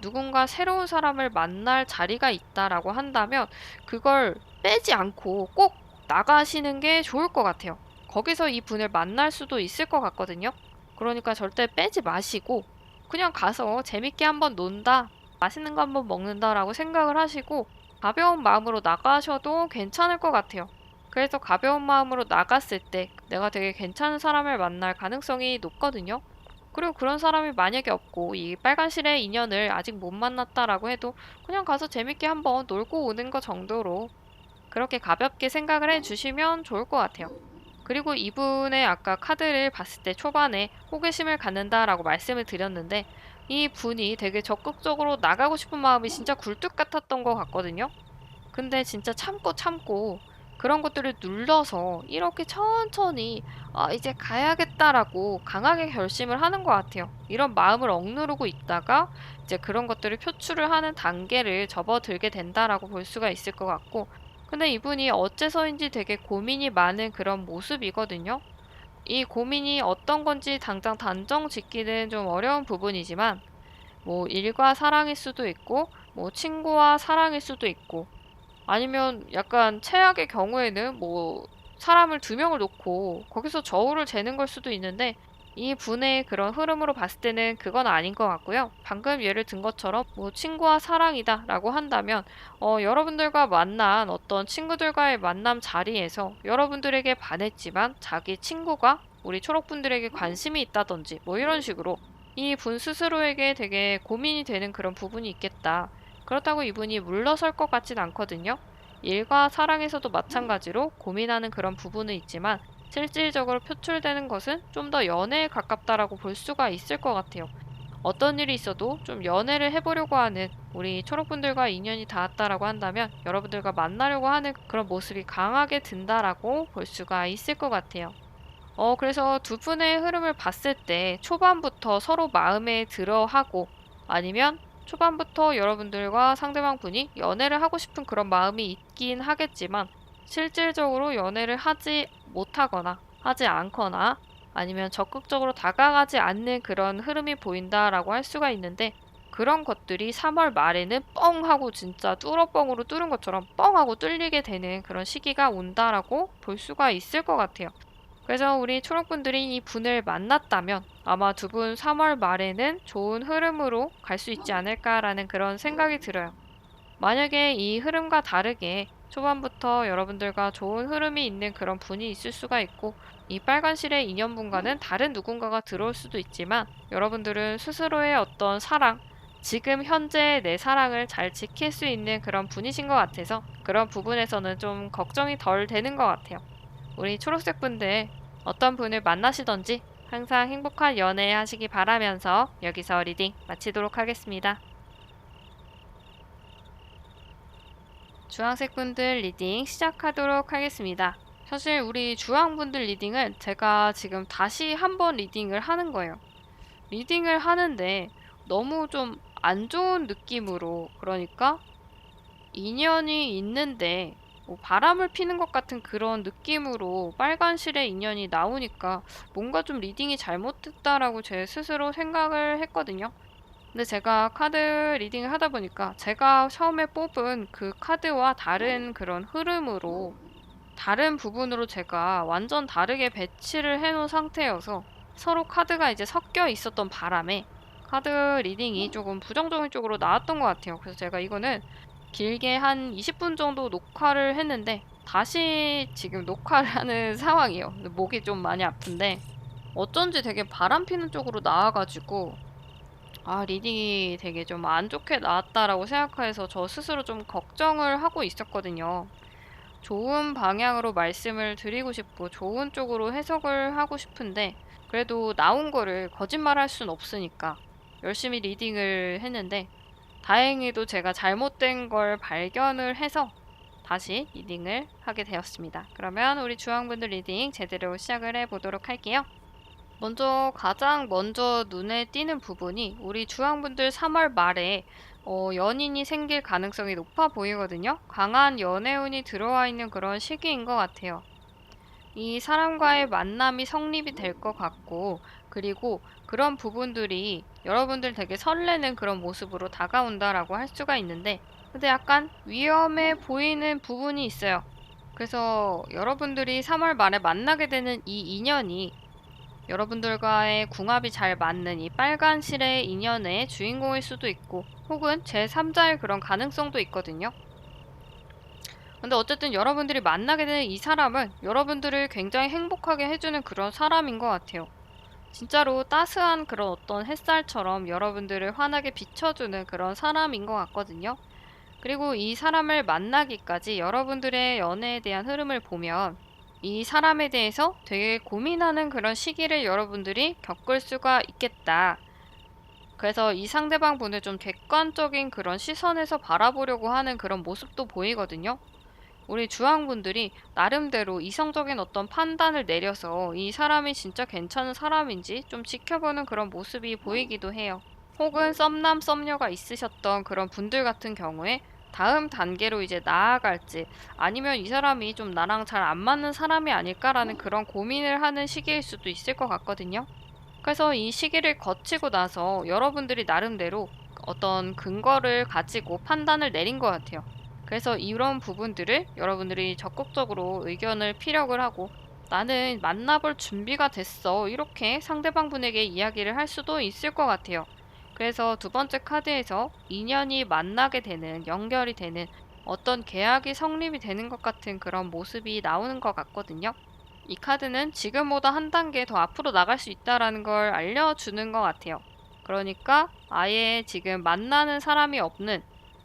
누군가 새로운 사람을 만날 자리가 있다라고 한다면 그걸 빼지 않고 꼭 나가시는 게 좋을 것 같아요. 거기서 이 분을 만날 수도 있을 것 같거든요. 그러니까 절대 빼지 마시고 그냥 가서 재밌게 한번 논다, 맛있는 거 한번 먹는다라고 생각을 하시고 가벼운 마음으로 나가셔도 괜찮을 것 같아요. 그래서 가벼운 마음으로 나갔을 때 내가 되게 괜찮은 사람을 만날 가능성이 높거든요. 그리고 그런 사람이 만약에 없고 이 빨간 실의 인연을 아직 못 만났다라고 해도 그냥 가서 재밌게 한번 놀고 오는 거 정도로 그렇게 가볍게 생각을 해주시면 좋을 것 같아요. 그리고 이분의 아까 카드를 봤을 때 초반에 호기심을 갖는다라고 말씀을 드렸는데 이 분이 되게 적극적으로 나가고 싶은 마음이 진짜 굴뚝 같았던 것 같거든요. 근데 진짜 참고 그런 것들을 눌러서 이렇게 천천히 이제 가야겠다라고 강하게 결심을 하는 것 같아요. 이런 마음을 억누르고 있다가 이제 그런 것들을 표출을 하는 단계를 접어들게 된다라고 볼 수가 있을 것 같고, 근데 이분이 어째서인지 되게 고민이 많은 그런 모습이거든요. 이 고민이 어떤 건지 당장 단정 짓기는 좀 어려운 부분이지만 뭐 일과 사랑일 수도 있고 뭐 친구와 사랑일 수도 있고 아니면 약간 최악의 경우에는 뭐 사람을 두 명을 놓고 거기서 저울을 재는 걸 수도 있는데 이 분의 그런 흐름으로 봤을 때는 그건 아닌 것 같고요. 방금 예를 든 것처럼 뭐 친구와 사랑이다 라고 한다면 여러분들과 만난 어떤 친구들과의 만남 자리에서 여러분들에게 반했지만 자기 친구가 우리 초록분들에게 관심이 있다든지 뭐 이런 식으로 이 분 스스로에게 되게 고민이 되는 그런 부분이 있겠다. 그렇다고 이분이 물러설 것 같진 않거든요. 일과 사랑에서도 마찬가지로 고민하는 그런 부분은 있지만 실질적으로 표출되는 것은 좀 더 연애에 가깝다라고 볼 수가 있을 것 같아요. 어떤 일이 있어도 좀 연애를 해보려고 하는 우리 초록분들과 인연이 닿았다라고 한다면 여러분들과 만나려고 하는 그런 모습이 강하게 든다라고 볼 수가 있을 것 같아요. 그래서 두 분의 흐름을 봤을 때 초반부터 서로 마음에 들어 하고 아니면 초반부터 여러분들과 상대방 분이 연애를 하고 싶은 그런 마음이 있긴 하겠지만 실질적으로 연애를 하지 못하거나 하지 않거나 아니면 적극적으로 다가가지 않는 그런 흐름이 보인다라고 할 수가 있는데 그런 것들이 3월 말에는 뻥 하고 진짜 뚫어뻥으로 뚫은 것처럼 뻥 하고 뚫리게 되는 그런 시기가 온다라고 볼 수가 있을 것 같아요. 그래서 우리 초록분들이 이 분을 만났다면 아마 두 분 3월 말에는 좋은 흐름으로 갈 수 있지 않을까라는 그런 생각이 들어요. 만약에 이 흐름과 다르게 초반부터 여러분들과 좋은 흐름이 있는 그런 분이 있을 수가 있고 이 빨간 실의 인연분과는 다른 누군가가 들어올 수도 있지만 여러분들은 스스로의 어떤 사랑, 지금 현재 내 사랑을 잘 지킬 수 있는 그런 분이신 것 같아서 그런 부분에서는 좀 걱정이 덜 되는 것 같아요. 우리 초록색 분들 어떤 분을 만나시던지 항상 행복한 연애 하시기 바라면서 여기서 리딩 마치도록 하겠습니다. 주황색 분들 리딩 시작하도록 하겠습니다. 사실 우리 주황분들 리딩은 제가 지금 다시 한번 리딩을 하는 거예요. 리딩을 하는데 너무 좀 안 좋은 느낌으로, 그러니까 인연이 있는데 뭐 바람을 피는 것 같은 그런 느낌으로 빨간 실의 인연이 나오니까 뭔가 좀 리딩이 잘못됐다라고 제 스스로 생각을 했거든요. 근데 제가 카드 리딩을 하다 보니까 제가 처음에 뽑은 그 카드와 다른 그런 흐름으로 다른 부분으로 제가 완전 다르게 배치를 해놓은 상태여서 서로 카드가 이제 섞여 있었던 바람에 카드 리딩이 조금 부정적인 쪽으로 나왔던 것 같아요. 그래서 제가 이거는 길게 한 20분 정도 녹화를 했는데 다시 지금 녹화를 하는 상황이에요. 근데 목이 좀 많이 아픈데 어쩐지 되게 바람 피는 쪽으로 나와가지고 리딩이 되게 좀 안 좋게 나왔다라고 생각해서 저 스스로 좀 걱정을 하고 있었거든요. 좋은 방향으로 말씀을 드리고 싶고 좋은 쪽으로 해석을 하고 싶은데 그래도 나온 거를 거짓말할 순 없으니까 열심히 리딩을 했는데 다행히도 제가 잘못된 걸 발견을 해서 다시 리딩을 하게 되었습니다. 그러면 우리 주황분들 리딩 제대로 시작을 해보도록 할게요. 가장 먼저 눈에 띄는 부분이 우리 주황분들 3월 말에 연인이 생길 가능성이 높아 보이거든요. 강한 연애운이 들어와 있는 그런 시기인 것 같아요. 이 사람과의 만남이 성립이 될 것 같고, 그리고 그런 부분들이 여러분들 되게 설레는 그런 모습으로 다가온다라고 할 수가 있는데, 근데 약간 위험해 보이는 부분이 있어요. 그래서 여러분들이 3월 말에 만나게 되는 이 인연이 여러분들과의 궁합이 잘 맞는 이 빨간 실의 인연의 주인공일 수도 있고 혹은 제3자의 그런 가능성도 있거든요. 근데 어쨌든 여러분들이 만나게 되는 이 사람은 여러분들을 굉장히 행복하게 해주는 그런 사람인 것 같아요. 진짜로 따스한 그런 어떤 햇살처럼 여러분들을 환하게 비춰주는 그런 사람인 것 같거든요. 그리고 이 사람을 만나기까지 여러분들의 연애에 대한 흐름을 보면 이 사람에 대해서 되게 고민하는 그런 시기를 여러분들이 겪을 수가 있겠다. 그래서 이 상대방 분을 좀 객관적인 그런 시선에서 바라보려고 하는 그런 모습도 보이거든요. 우리 주황분들이 나름대로 이성적인 어떤 판단을 내려서 이 사람이 진짜 괜찮은 사람인지 좀 지켜보는 그런 모습이 보이기도 해요. 혹은 썸남 썸녀가 있으셨던 그런 분들 같은 경우에 다음 단계로 이제 나아갈지 아니면 이 사람이 좀 나랑 잘 안 맞는 사람이 아닐까라는 그런 고민을 하는 시기일 수도 있을 것 같거든요. 그래서 이 시기를 거치고 나서 여러분들이 나름대로 어떤 근거를 가지고 판단을 내린 것 같아요. 그래서 이런 부분들을 여러분들이 적극적으로 의견을 피력을 하고 나는 만나볼 준비가 됐어. 이렇게 상대방 분에게 이야기를 할 수도 있을 것 같아요. 그래서 두 번째 카드에서 인연이 만나게 되는, 연결이 되는 어떤 계약이 성립이 되는 것 같은 그런 모습이 나오는 것 같거든요. 이 카드는 지금보다 한 단계 더 앞으로 나갈 수 있다라는 걸 알려주는 것 같아요. 그러니까 아예 지금 만나는 사람이 없는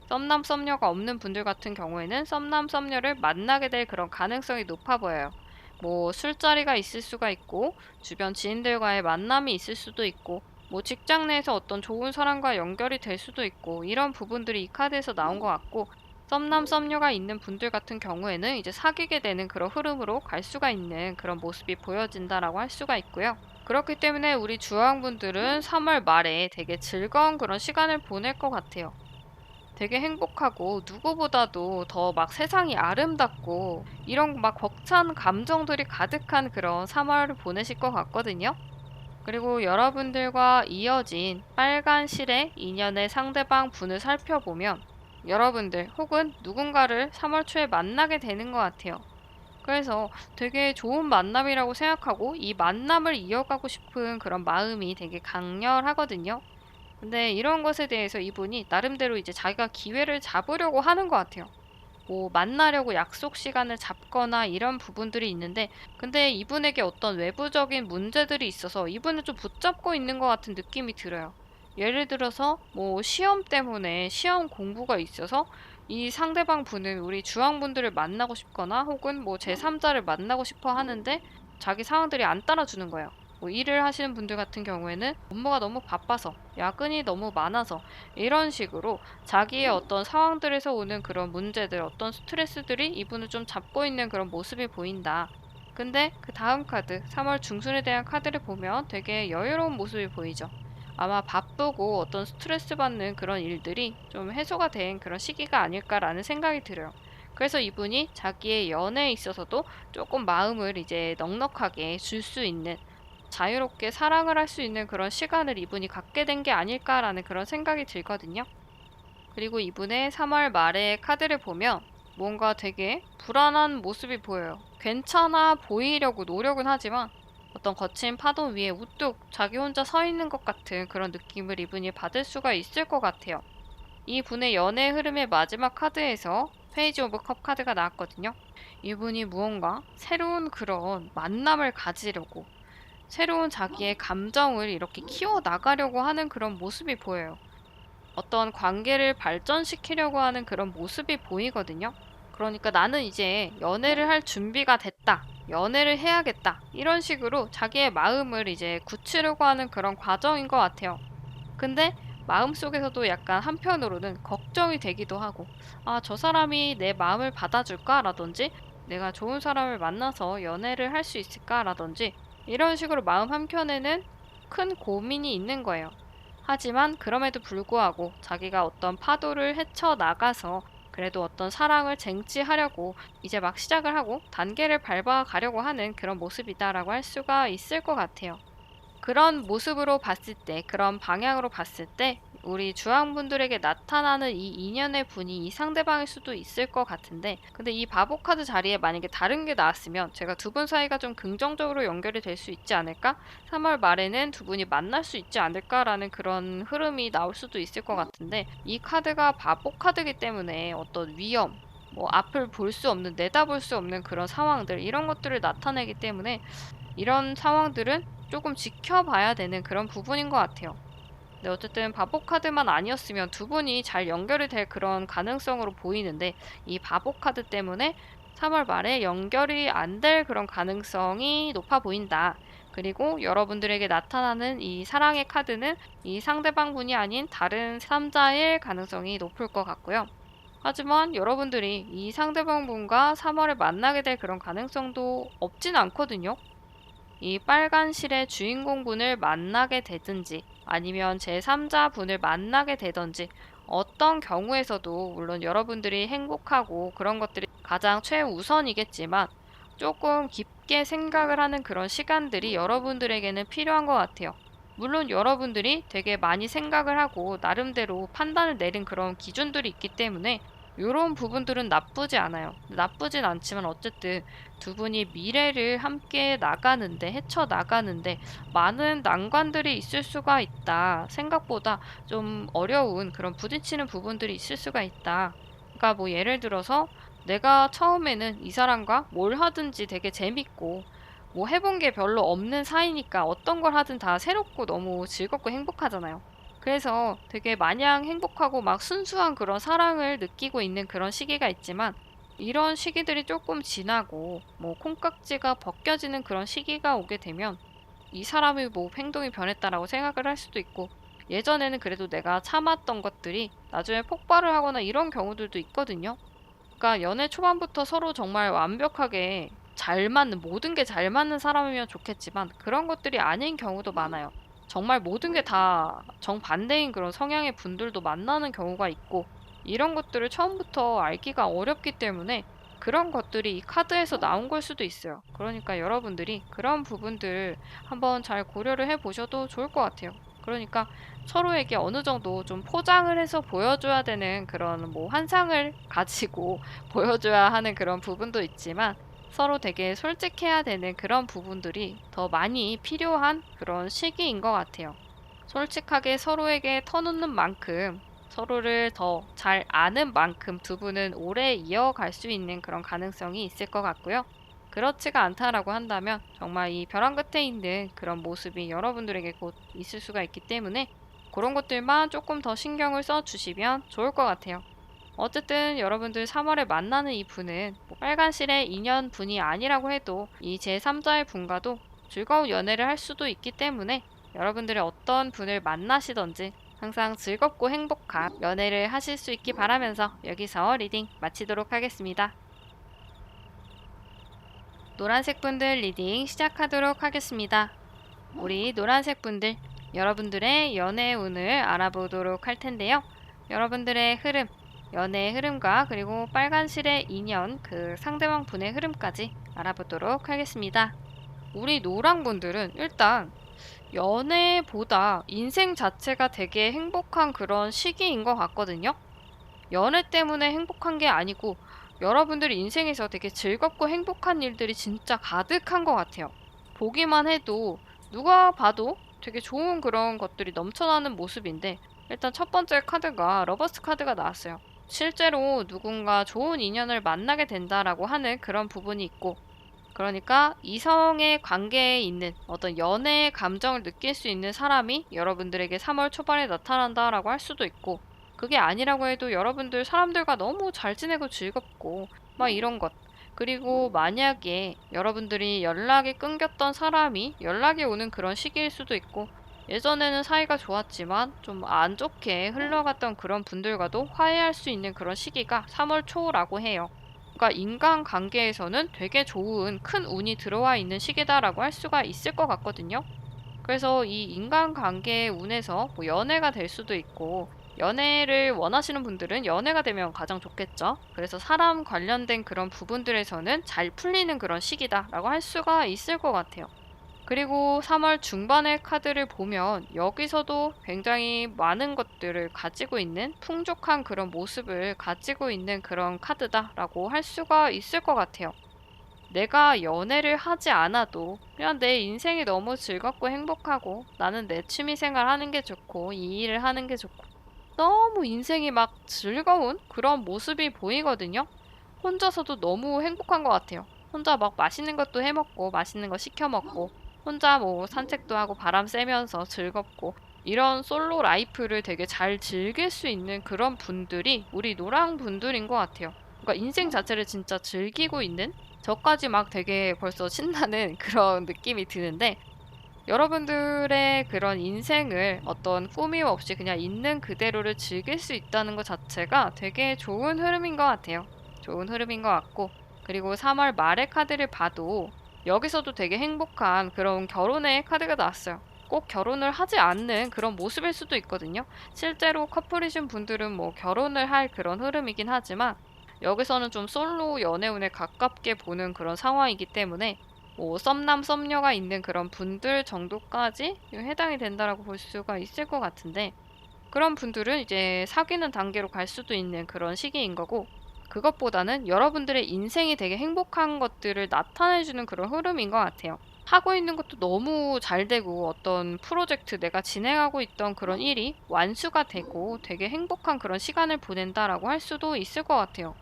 썸남 썸녀가 없는 분들 같은 경우에는 썸남 썸녀를 만나게 될 그런 가능성이 높아 보여요. 뭐 술자리가 있을 수가 있고 주변 지인들과의 만남이 있을 수도 있고 뭐 직장 내에서 어떤 좋은 사람과 연결이 될 수도 있고 이런 부분들이 이 카드에서 나온 것 같고 썸남 썸녀가 있는 분들 같은 경우에는 이제 사귀게 되는 그런 흐름으로 갈 수가 있는 그런 모습이 보여진다라고 할 수가 있고요. 그렇기 때문에 우리 주황분들은 3월 말에 되게 즐거운 그런 시간을 보낼 것 같아요. 되게 행복하고 누구보다도 더 막 세상이 아름답고 이런 막 벅찬 감정들이 가득한 그런 3월을 보내실 것 같거든요. 그리고 여러분들과 이어진 빨간 실의 인연의 상대방 분을 살펴보면 여러분들 혹은 누군가를 3월 초에 만나게 되는 것 같아요. 그래서 되게 좋은 만남이라고 생각하고 이 만남을 이어가고 싶은 그런 마음이 되게 강렬하거든요. 근데 이런 것에 대해서 이분이 나름대로 이제 자기가 기회를 잡으려고 하는 것 같아요. 뭐 만나려고 약속 시간을 잡거나 이런 부분들이 있는데 근데 이분에게 어떤 외부적인 문제들이 있어서 이분을 좀 붙잡고 있는 것 같은 느낌이 들어요. 예를 들어서 뭐 시험 때문에 시험 공부가 있어서 이 상대방 분은 우리 주황분들을 만나고 싶거나 혹은 뭐 제3자를 만나고 싶어 하는데 자기 상황들이 안 따라주는 거예요. 뭐 일을 하시는 분들 같은 경우에는 업무가 너무 바빠서 야근이 너무 많아서 이런 식으로 자기의 어떤 상황들에서 오는 그런 문제들, 어떤 스트레스들이 이분을 좀 잡고 있는 그런 모습이 보인다. 근데 그 다음 카드, 3월 중순에 대한 카드를 보면 되게 여유로운 모습이 보이죠. 아마 바쁘고 어떤 스트레스 받는 그런 일들이 좀 해소가 된 그런 시기가 아닐까라는 생각이 들어요. 그래서 이분이 자기의 연애에 있어서도 조금 마음을 이제 넉넉하게 줄 수 있는 자유롭게 사랑을 할 수 있는 그런 시간을 이분이 갖게 된 게 아닐까라는 그런 생각이 들거든요. 그리고 이분의 3월 말의 카드를 보면 뭔가 되게 불안한 모습이 보여요. 괜찮아 보이려고 노력은 하지만 어떤 거친 파도 위에 우뚝 자기 혼자 서 있는 것 같은 그런 느낌을 이분이 받을 수가 있을 것 같아요. 이 분의 연애 흐름의 마지막 카드에서 페이지 오브 컵 카드가 나왔거든요. 이분이 무언가 새로운 그런 만남을 가지려고 새로운 자기의 감정을 이렇게 키워 나가려고 하는 그런 모습이 보여요. 어떤 관계를 발전시키려고 하는 그런 모습이 보이거든요. 그러니까 나는 이제 연애를 할 준비가 됐다. 연애를 해야겠다. 이런 식으로 자기의 마음을 이제 굳히려고 하는 그런 과정인 것 같아요. 근데 마음속에서도 약간 한편으로는 걱정이 되기도 하고, 아, 저 사람이 내 마음을 받아줄까? 라든지, 내가 좋은 사람을 만나서 연애를 할 수 있을까? 라든지, 이런 식으로 마음 한켠에는 큰 고민이 있는 거예요. 하지만 그럼에도 불구하고 자기가 어떤 파도를 헤쳐나가서 그래도 어떤 사랑을 쟁취하려고 이제 막 시작을 하고 단계를 밟아가려고 하는 그런 모습이다라고 할 수가 있을 것 같아요. 그런 모습으로 봤을 때, 그런 방향으로 봤을 때, 우리 주황분들에게 나타나는 이 인연의 분이 이 상대방일 수도 있을 것 같은데, 근데 이 바보 카드 자리에 만약에 다른 게 나왔으면 제가 두 분 사이가 좀 긍정적으로 연결이 될 수 있지 않을까? 3월 말에는 두 분이 만날 수 있지 않을까라는 그런 흐름이 나올 수도 있을 것 같은데, 이 카드가 바보 카드이기 때문에 어떤 위험, 뭐 앞을 볼 수 없는, 내다볼 수 없는 그런 상황들, 이런 것들을 나타내기 때문에 이런 상황들은 조금 지켜봐야 되는 그런 부분인 것 같아요. 네, 어쨌든 바보 카드만 아니었으면 두 분이 잘 연결이 될 그런 가능성으로 보이는데 이 바보 카드 때문에 3월 말에 연결이 안 될 그런 가능성이 높아 보인다. 그리고 여러분들에게 나타나는 이 사랑의 카드는 이 상대방 분이 아닌 다른 3자일 가능성이 높을 것 같고요. 하지만 여러분들이 이 상대방 분과 3월에 만나게 될 그런 가능성도 없진 않거든요. 이 빨간 실의 주인공분을 만나게 되든지 아니면 제3자 분을 만나게 되든지 어떤 경우에서도 물론 여러분들이 행복하고 그런 것들이 가장 최우선이겠지만 조금 깊게 생각을 하는 그런 시간들이 여러분들에게는 필요한 것 같아요. 물론 여러분들이 되게 많이 생각을 하고 나름대로 판단을 내린 그런 기준들이 있기 때문에 이런 부분들은 나쁘지 않아요. 나쁘진 않지만 어쨌든 두 분이 미래를 함께 나가는데, 헤쳐 나가는데 많은 난관들이 있을 수가 있다. 생각보다 좀 어려운 그런 부딪히는 부분들이 있을 수가 있다. 그러니까 뭐 예를 들어서 내가 처음에는 이 사람과 뭘 하든지 되게 재밌고 뭐 해본 게 별로 없는 사이니까 어떤 걸 하든 다 새롭고 너무 즐겁고 행복하잖아요. 그래서 되게 마냥 행복하고 막 순수한 그런 사랑을 느끼고 있는 그런 시기가 있지만 이런 시기들이 조금 지나고 뭐 콩깍지가 벗겨지는 그런 시기가 오게 되면 이 사람의 뭐 행동이 변했다라고 생각을 할 수도 있고 예전에는 그래도 내가 참았던 것들이 나중에 폭발을 하거나 이런 경우들도 있거든요. 그러니까 연애 초반부터 서로 정말 완벽하게 잘 맞는 모든 게 잘 맞는 사람이면 좋겠지만 그런 것들이 아닌 경우도 많아요. 정말 모든 게 다 정반대인 그런 성향의 분들도 만나는 경우가 있고 이런 것들을 처음부터 알기가 어렵기 때문에 그런 것들이 이 카드에서 나온 걸 수도 있어요. 그러니까 여러분들이 그런 부분들 한번 잘 고려를 해 보셔도 좋을 것 같아요. 그러니까 서로에게 어느 정도 좀 포장을 해서 보여줘야 되는 그런 뭐 환상을 가지고 보여줘야 하는 그런 부분도 있지만 서로 되게 솔직해야 되는 그런 부분들이 더 많이 필요한 그런 시기인 것 같아요. 솔직하게 서로에게 터놓는 만큼 서로를 더 잘 아는 만큼 두 분은 오래 이어갈 수 있는 그런 가능성이 있을 것 같고요. 그렇지가 않다라고 한다면 정말 이 벼랑 끝에 있는 그런 모습이 여러분들에게 곧 있을 수가 있기 때문에 그런 것들만 조금 더 신경을 써 주시면 좋을 것 같아요. 어쨌든 여러분들 3월에 만나는 이 분은 뭐 빨간실의 인연 분이 아니라고 해도 이 제3자의 분과도 즐거운 연애를 할 수도 있기 때문에 여러분들이 어떤 분을 만나시던지 항상 즐겁고 행복한 연애를 하실 수 있기 바라면서 여기서 리딩 마치도록 하겠습니다. 노란색 분들 리딩 시작하도록 하겠습니다. 우리 노란색 분들, 여러분들의 연애 운을 알아보도록 할 텐데요. 여러분들의 흐름, 연애의 흐름과 그리고 빨간 실의 인연, 그 상대방 분의 흐름까지 알아보도록 하겠습니다. 우리 노랑 분들은 일단 연애보다 인생 자체가 되게 행복한 그런 시기인 것 같거든요. 연애 때문에 행복한 게 아니고 여러분들 인생에서 되게 즐겁고 행복한 일들이 진짜 가득한 것 같아요. 보기만 해도 누가 봐도 되게 좋은 그런 것들이 넘쳐나는 모습인데 일단 첫 번째 카드가 러버스 카드가 나왔어요. 실제로 누군가 좋은 인연을 만나게 된다라고 하는 그런 부분이 있고 그러니까 이성의 관계에 있는 어떤 연애의 감정을 느낄 수 있는 사람이 여러분들에게 3월 초반에 나타난다라고 할 수도 있고 그게 아니라고 해도 여러분들 사람들과 너무 잘 지내고 즐겁고 막 이런 것. 그리고 만약에 여러분들이 연락이 끊겼던 사람이 연락이 오는 그런 시기일 수도 있고 예전에는 사이가 좋았지만 좀 안 좋게 흘러갔던 그런 분들과도 화해할 수 있는 그런 시기가 3월 초라고 해요. 그러니까 인간관계에서는 되게 좋은 큰 운이 들어와 있는 시기다라고 할 수가 있을 것 같거든요. 그래서 이 인간관계의 운에서 뭐 연애가 될 수도 있고 연애를 원하시는 분들은 연애가 되면 가장 좋겠죠. 그래서 사람 관련된 그런 부분들에서는 잘 풀리는 그런 시기다라고 할 수가 있을 것 같아요. 그리고 3월 중반의 카드를 보면 여기서도 굉장히 많은 것들을 가지고 있는 풍족한 그런 모습을 가지고 있는 그런 카드다라고 할 수가 있을 것 같아요. 내가 연애를 하지 않아도 그냥 내 인생이 너무 즐겁고 행복하고 나는 내 취미생활 하는 게 좋고 이 일을 하는 게 좋고 너무 인생이 막 즐거운 그런 모습이 보이거든요. 혼자서도 너무 행복한 것 같아요. 혼자 막 맛있는 것도 해 먹고 맛있는 거 시켜 먹고 혼자 뭐 산책도 하고 바람 쐬면서 즐겁고 이런 솔로 라이프를 되게 잘 즐길 수 있는 그런 분들이 우리 노랑 분들인 것 같아요. 그러니까 인생 자체를 진짜 즐기고 있는 저까지 막 되게 벌써 신나는 그런 느낌이 드는데 여러분들의 그런 인생을 어떤 꾸밈 없이 그냥 있는 그대로를 즐길 수 있다는 것 자체가 되게 좋은 흐름인 것 같아요. 좋은 흐름인 것 같고, 그리고 3월 말의 카드를 봐도 여기서도 되게 행복한 그런 결혼의 카드가 나왔어요. 꼭 결혼을 하지 않는 그런 모습일 수도 있거든요. 실제로 커플이신 분들은 뭐 결혼을 할 그런 흐름이긴 하지만 여기서는 좀 솔로 연애운에 가깝게 보는 그런 상황이기 때문에 뭐 썸남 썸녀가 있는 그런 분들 정도까지 해당이 된다라고 볼 수가 있을 것 같은데 그런 분들은 이제 사귀는 단계로 갈 수도 있는 그런 시기인 거고 그것보다는 여러분들의 인생이 되게 행복한 것들을 나타내주는 그런 흐름인 것 같아요. 하고 있는 것도 너무 잘 되고 어떤 프로젝트 내가 진행하고 있던 그런 일이 완수가 되고 되게 행복한 그런 시간을 보낸다라고 할 수도 있을 것 같아요.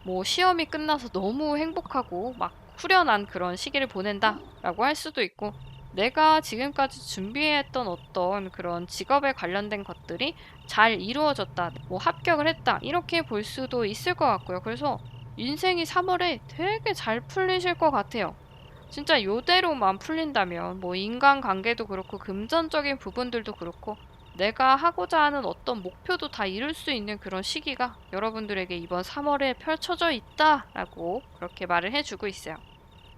뭐 시험이 끝나서 너무 행복하고 막 후련한 그런 시기를 보낸다라고 할 수도 있고 내가 지금까지 준비했던 어떤 그런 직업에 관련된 것들이 잘 이루어졌다, 뭐 합격을 했다 이렇게 볼 수도 있을 것 같고요. 그래서 인생이 3월에 되게 잘 풀리실 것 같아요. 진짜 요대로만 풀린다면 뭐 인간관계도 그렇고 금전적인 부분들도 그렇고 내가 하고자 하는 어떤 목표도 다 이룰 수 있는 그런 시기가 여러분들에게 이번 3월에 펼쳐져 있다라고 그렇게 말을 해주고 있어요.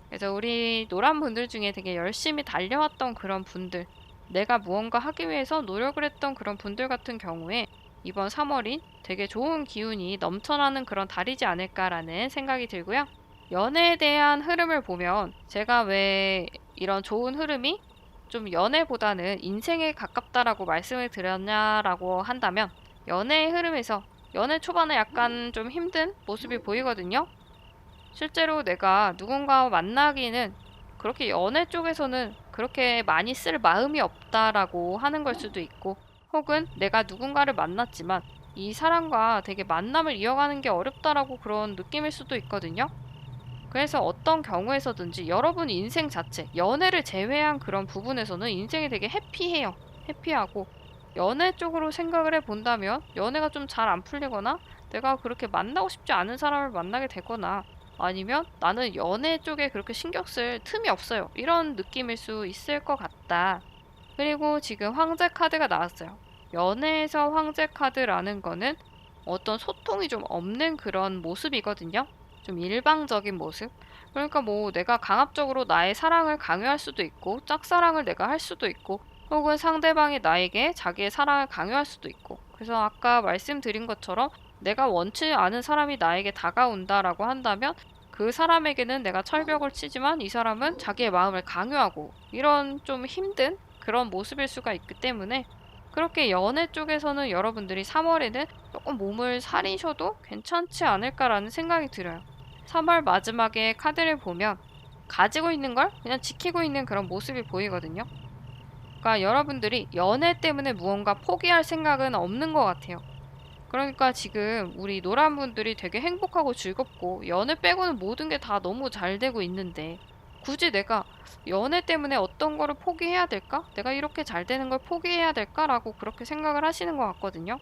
그래서 우리 노란 분들 중에 되게 열심히 달려왔던 그런 분들, 내가 무언가 하기 위해서 노력을 했던 그런 분들 같은 경우에 이번 3월이 되게 좋은 기운이 넘쳐나는 그런 달이지 않을까라는 생각이 들고요. 연애에 대한 흐름을 보면 제가 왜 이런 좋은 흐름이 좀 연애보다는 인생에 가깝다라고 말씀을 드렸냐라고 한다면 연애의 흐름에서 연애 초반에 약간 좀 힘든 모습이 보이거든요. 실제로 내가 누군가와 만나기는 그렇게 연애 쪽에서는 그렇게 많이 쓸 마음이 없다라고 하는 걸 수도 있고 혹은 내가 누군가를 만났지만 이 사람과 되게 만남을 이어가는 게 어렵다라고 그런 느낌일 수도 있거든요. 그래서 어떤 경우에서든지 여러분 인생 자체, 연애를 제외한 그런 부분에서는 인생이 되게 해피해요. 해피하고 연애 쪽으로 생각을 해본다면 연애가 좀 잘 안 풀리거나 내가 그렇게 만나고 싶지 않은 사람을 만나게 되거나 아니면 나는 연애 쪽에 그렇게 신경 쓸 틈이 없어요. 이런 느낌일 수 있을 것 같다. 그리고 지금 황제 카드가 나왔어요. 연애에서 황제 카드라는 거는 어떤 소통이 좀 없는 그런 모습이거든요. 좀 일방적인 모습. 그러니까 뭐 내가 강압적으로 나의 사랑을 강요할 수도 있고, 짝사랑을 내가 할 수도 있고, 혹은 상대방이 나에게 자기의 사랑을 강요할 수도 있고. 그래서 아까 말씀드린 것처럼 내가 원치 않은 사람이 나에게 다가온다라고 한다면 그 사람에게는 내가 철벽을 치지만 이 사람은 자기의 마음을 강요하고 이런 좀 힘든 그런 모습일 수가 있기 때문에 그렇게 연애 쪽에서는 여러분들이 3월에는 조금 몸을 사리셔도 괜찮지 않을까라는 생각이 들어요. 3월 마지막에 카드를 보면 가지고 있는 걸 그냥 지키고 있는 그런 모습이 보이거든요. 그러니까 여러분들이 연애 때문에 무언가 포기할 생각은 없는 것 같아요. 그러니까 지금 우리 노란 분들이 되게 행복하고 즐겁고 연애 빼고는 모든 게 다 너무 잘 되고 있는데 굳이 내가 연애 때문에 어떤 거를 포기해야 될까? 내가 이렇게 잘 되는 걸 포기해야 될까라고 그렇게 생각을 하시는 것 같거든요.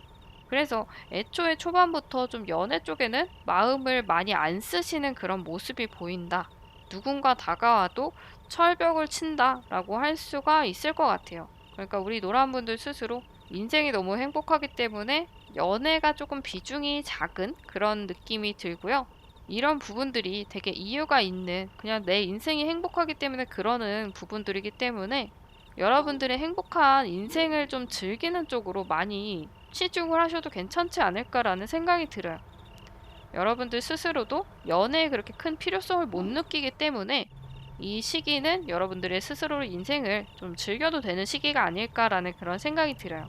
그래서 애초에 초반부터 좀 연애 쪽에는 마음을 많이 안 쓰시는 그런 모습이 보인다. 누군가 다가와도 철벽을 친다라고 할 수가 있을 것 같아요. 그러니까 우리 노란 분들 스스로 인생이 너무 행복하기 때문에 연애가 조금 비중이 작은 그런 느낌이 들고요. 이런 부분들이 되게 이유가 있는 그냥 내 인생이 행복하기 때문에 그러는 부분들이기 때문에 여러분들의 행복한 인생을 좀 즐기는 쪽으로 많이 치중을 하셔도 괜찮지 않을까라는 생각이 들어요. 여러분들 스스로도 연애에 그렇게 큰 필요성을 못 느끼기 때문에 이 시기는 여러분들의 스스로의 인생을 좀 즐겨도 되는 시기가 아닐까라는 그런 생각이 들어요.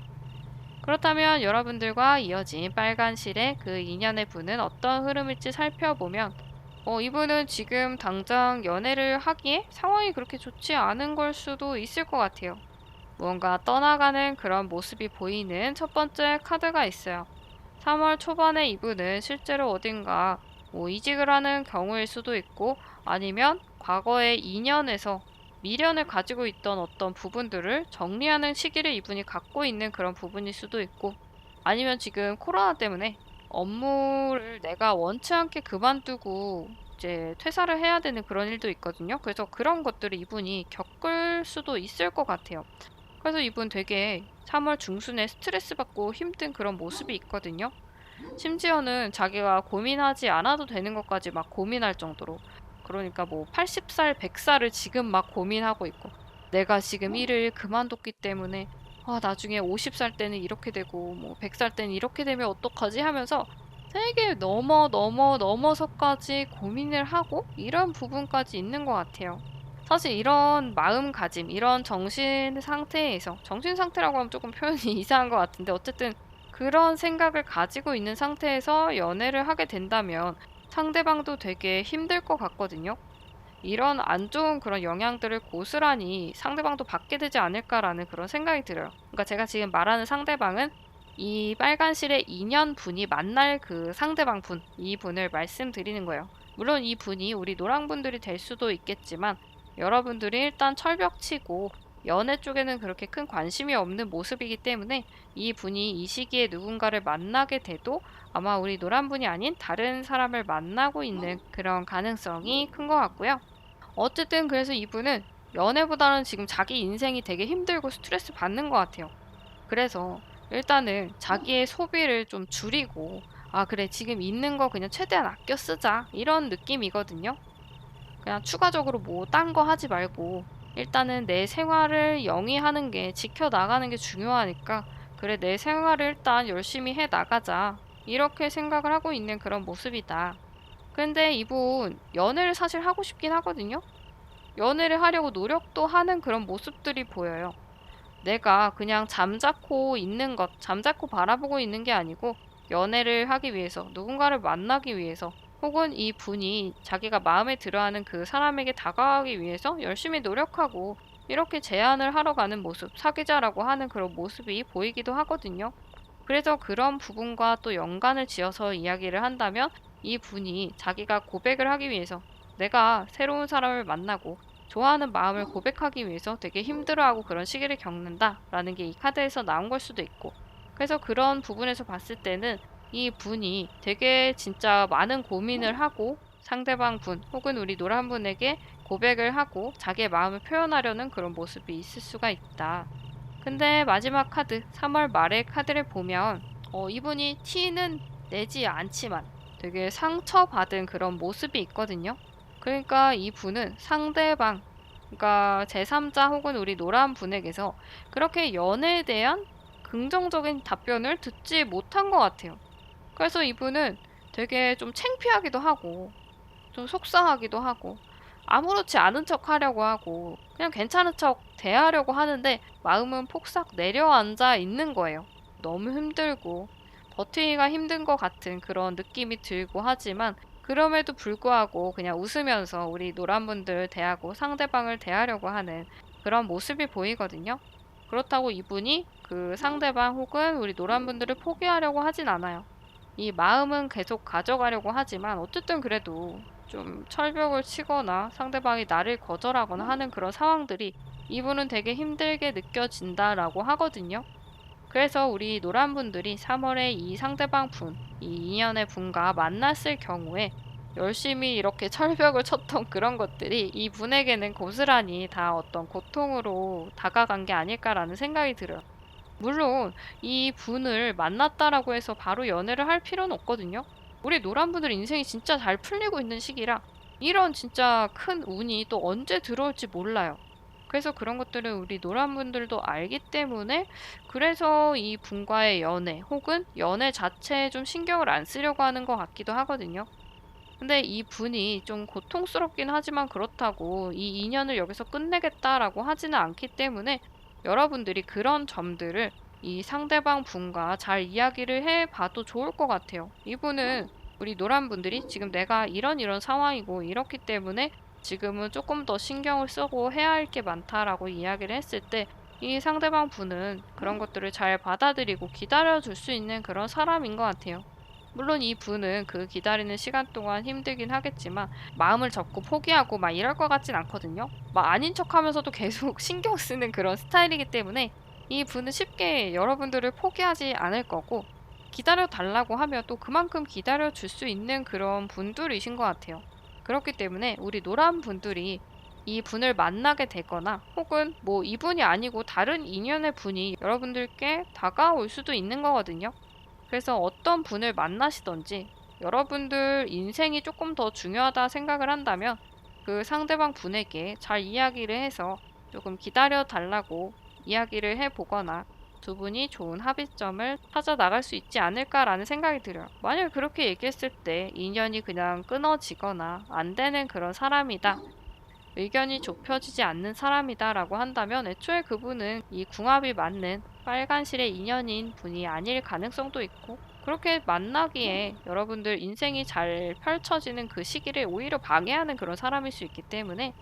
그렇다면 여러분들과 이어진 빨간 실의 그 인연의 분은 어떤 흐름일지 살펴보면 이분은 지금 당장 연애를 하기에 상황이 그렇게 좋지 않은 걸 수도 있을 것 같아요. 무언가 떠나가는 그런 모습이 보이는 첫 번째 카드가 있어요. 3월 초반에 이분은 실제로 어딘가 이직을 하는 경우일 수도 있고 아니면 과거의 인연에서 미련을 가지고 있던 어떤 부분들을 정리하는 시기를 이분이 갖고 있는 그런 부분일 수도 있고, 아니면 지금 코로나 때문에 업무를 내가 원치 않게 그만두고 이제 퇴사를 해야 되는 그런 일도 있거든요. 그래서 그런 것들을 이분이 겪을 수도 있을 것 같아요. 그래서 이분 되게 3월 중순에 스트레스 받고 힘든 그런 모습이 있거든요. 심지어는 자기가 고민하지 않아도 되는 것까지 막 고민할 정도로. 그러니까 뭐 80살, 100살을 지금 막 고민하고 있고, 내가 지금 일을 그만뒀기 때문에 나중에 50살 때는 이렇게 되고 뭐 100살 때는 이렇게 되면 어떡하지 하면서 되게 넘어서까지 고민을 하고 이런 부분까지 있는 것 같아요. 사실 이런 마음가짐, 이런 정신 상태에서, 정신 상태라고 하면 조금 표현이 이상한 것 같은데, 어쨌든 그런 생각을 가지고 있는 상태에서 연애를 하게 된다면 상대방도 되게 힘들 것 같거든요. 이런 안 좋은 그런 영향들을 고스란히 상대방도 받게 되지 않을까라는 그런 생각이 들어요. 그러니까 제가 지금 말하는 상대방은 이 빨간 실의 인연분이 만날 그 상대방 분, 이 분을 말씀드리는 거예요. 물론 이 분이 우리 노랑분들이 될 수도 있겠지만, 여러분들이 일단 철벽치고 연애 쪽에는 그렇게 큰 관심이 없는 모습이기 때문에 이 분이 이 시기에 누군가를 만나게 돼도 아마 우리 노란분이 아닌 다른 사람을 만나고 있는 그런 가능성이 큰 것 같고요. 어쨌든 그래서 이분은 연애보다는 지금 자기 인생이 되게 힘들고 스트레스 받는 것 같아요. 그래서 일단은 자기의 소비를 좀 줄이고, 그래, 지금 있는 거 그냥 최대한 아껴 쓰자, 이런 느낌이거든요. 그냥 추가적으로 뭐 딴 거 하지 말고 일단은 내 생활을 영위하는 게, 지켜나가는 게 중요하니까 그래, 내 생활을 일단 열심히 해 나가자, 이렇게 생각을 하고 있는 그런 모습이다. 근데 이분 연애를 사실 하고 싶긴 하거든요. 연애를 하려고 노력도 하는 그런 모습들이 보여요. 내가 그냥 잠자코 바라보고 있는 게 아니고, 연애를 하기 위해서, 누군가를 만나기 위해서, 혹은 이 분이 자기가 마음에 들어하는 그 사람에게 다가가기 위해서 열심히 노력하고 이렇게 제안을 하러 가는 모습, 사귀자라고 하는 그런 모습이 보이기도 하거든요. 그래서 그런 부분과 또 연관을 지어서 이야기를 한다면, 이 분이 자기가 고백을 하기 위해서, 내가 새로운 사람을 만나고 좋아하는 마음을 고백하기 위해서 되게 힘들어하고 그런 시기를 겪는다라는 게 이 카드에서 나온 걸 수도 있고, 그래서 그런 부분에서 봤을 때는 이 분이 되게 진짜 많은 고민을 하고 상대방 분 혹은 우리 노란 분에게 고백을 하고 자기의 마음을 표현하려는 그런 모습이 있을 수가 있다. 근데 마지막 카드, 3월 말의 카드를 보면 이분이 티는 내지 않지만 되게 상처받은 그런 모습이 있거든요. 그러니까 이 분은 상대방, 그러니까 제3자 혹은 우리 노란 분에게서 그렇게 연애에 대한 긍정적인 답변을 듣지 못한 것 같아요. 그래서 이분은 되게 좀 창피하기도 하고 좀 속상하기도 하고 아무렇지 않은 척 하려고 하고 그냥 괜찮은 척 대하려고 하는데 마음은 폭삭 내려앉아 있는 거예요. 너무 힘들고 버티기가 힘든 것 같은 그런 느낌이 들고 하지만, 그럼에도 불구하고 그냥 웃으면서 우리 노란분들 대하고 상대방을 대하려고 하는 그런 모습이 보이거든요. 그렇다고 이분이 그 상대방 혹은 우리 노란분들을 포기하려고 하진 않아요. 이 마음은 계속 가져가려고 하지만 어쨌든 그래도 좀 철벽을 치거나 상대방이 나를 거절하거나 하는 그런 상황들이 이분은 되게 힘들게 느껴진다라고 하거든요. 그래서 우리 노란분들이 3월에 이 상대방 분, 이 인연의 분과 만났을 경우에 열심히 이렇게 철벽을 쳤던 그런 것들이 이 분에게는 고스란히 다 어떤 고통으로 다가간 게 아닐까라는 생각이 들어요. 물론 이 분을 만났다라고 해서 바로 연애를 할 필요는 없거든요. 우리 노란분들 인생이 진짜 잘 풀리고 있는 시기라 이런 진짜 큰 운이 또 언제 들어올지 몰라요. 그래서 그런 것들을 우리 노란분들도 알기 때문에, 그래서 이 분과의 연애 혹은 연애 자체에 좀 신경을 안 쓰려고 하는 것 같기도 하거든요. 근데 이 분이 좀 고통스럽긴 하지만 그렇다고 이 인연을 여기서 끝내겠다라고 하지는 않기 때문에, 여러분들이 그런 점들을 이 상대방 분과 잘 이야기를 해봐도 좋을 것 같아요. 이분은 우리 노란 분들이 지금 내가 이런 상황이고 이렇기 때문에 지금은 조금 더 신경을 쓰고 해야 할 게 많다라고 이야기를 했을 때, 이 상대방 분은 그런 것들을 잘 받아들이고 기다려줄 수 있는 그런 사람인 것 같아요. 물론 이 분은 그 기다리는 시간 동안 힘들긴 하겠지만 마음을 접고 포기하고 막 이럴 것 같진 않거든요. 막 아닌 척하면서도 계속 신경 쓰는 그런 스타일이기 때문에 이 분은 쉽게 여러분들을 포기하지 않을 거고, 기다려 달라고 하면 또 그만큼 기다려 줄 수 있는 그런 분들이신 것 같아요. 그렇기 때문에 우리 노란 분들이 이 분을 만나게 되거나 혹은 뭐 이분이 아니고 다른 인연의 분이 여러분들께 다가올 수도 있는 거거든요. 그래서 어떤 분을 만나시든지 여러분들 인생이 조금 더 중요하다 생각을 한다면 그 상대방 분에게 잘 이야기를 해서 조금 기다려 달라고 이야기를 해 보거나 두 분이 좋은 합의점을 찾아 나갈 수 있지 않을까라는 생각이 들어요. 만약 그렇게 얘기했을 때 인연이 그냥 끊어지거나 안 되는 그런 사람이다, 의견이 좁혀지지 않는 사람이다라고 한다면 애초에 그분은 이 궁합이 맞는 빨간실의 인연인 분이 아닐 가능성도 있고, 그렇게 만나기에 여러분들 인생이 잘 펼쳐지는 그 시기를 오히려 방해하는 그런 사람일 수 있기 때문에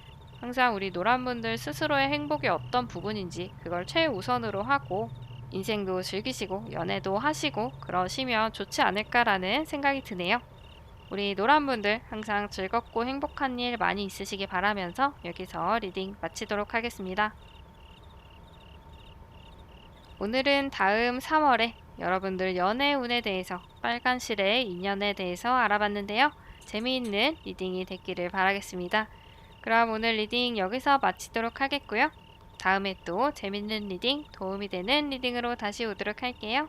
항상 우리 노란분들 스스로의 행복이 어떤 부분인지 그걸 최우선으로 하고 인생도 즐기시고 연애도 하시고 그러시면 좋지 않을까라는 생각이 드네요. 우리 노란분들 항상 즐겁고 행복한 일 많이 있으시기 바라면서 여기서 리딩 마치도록 하겠습니다. 오늘은 다음 3월에 여러분들 연애운에 대해서, 빨간실의 인연에 대해서 알아봤는데요. 재미있는 리딩이 됐기를 바라겠습니다. 그럼 오늘 리딩 여기서 마치도록 하겠고요. 다음에 또 재밌는 리딩, 도움이 되는 리딩으로 다시 오도록 할게요.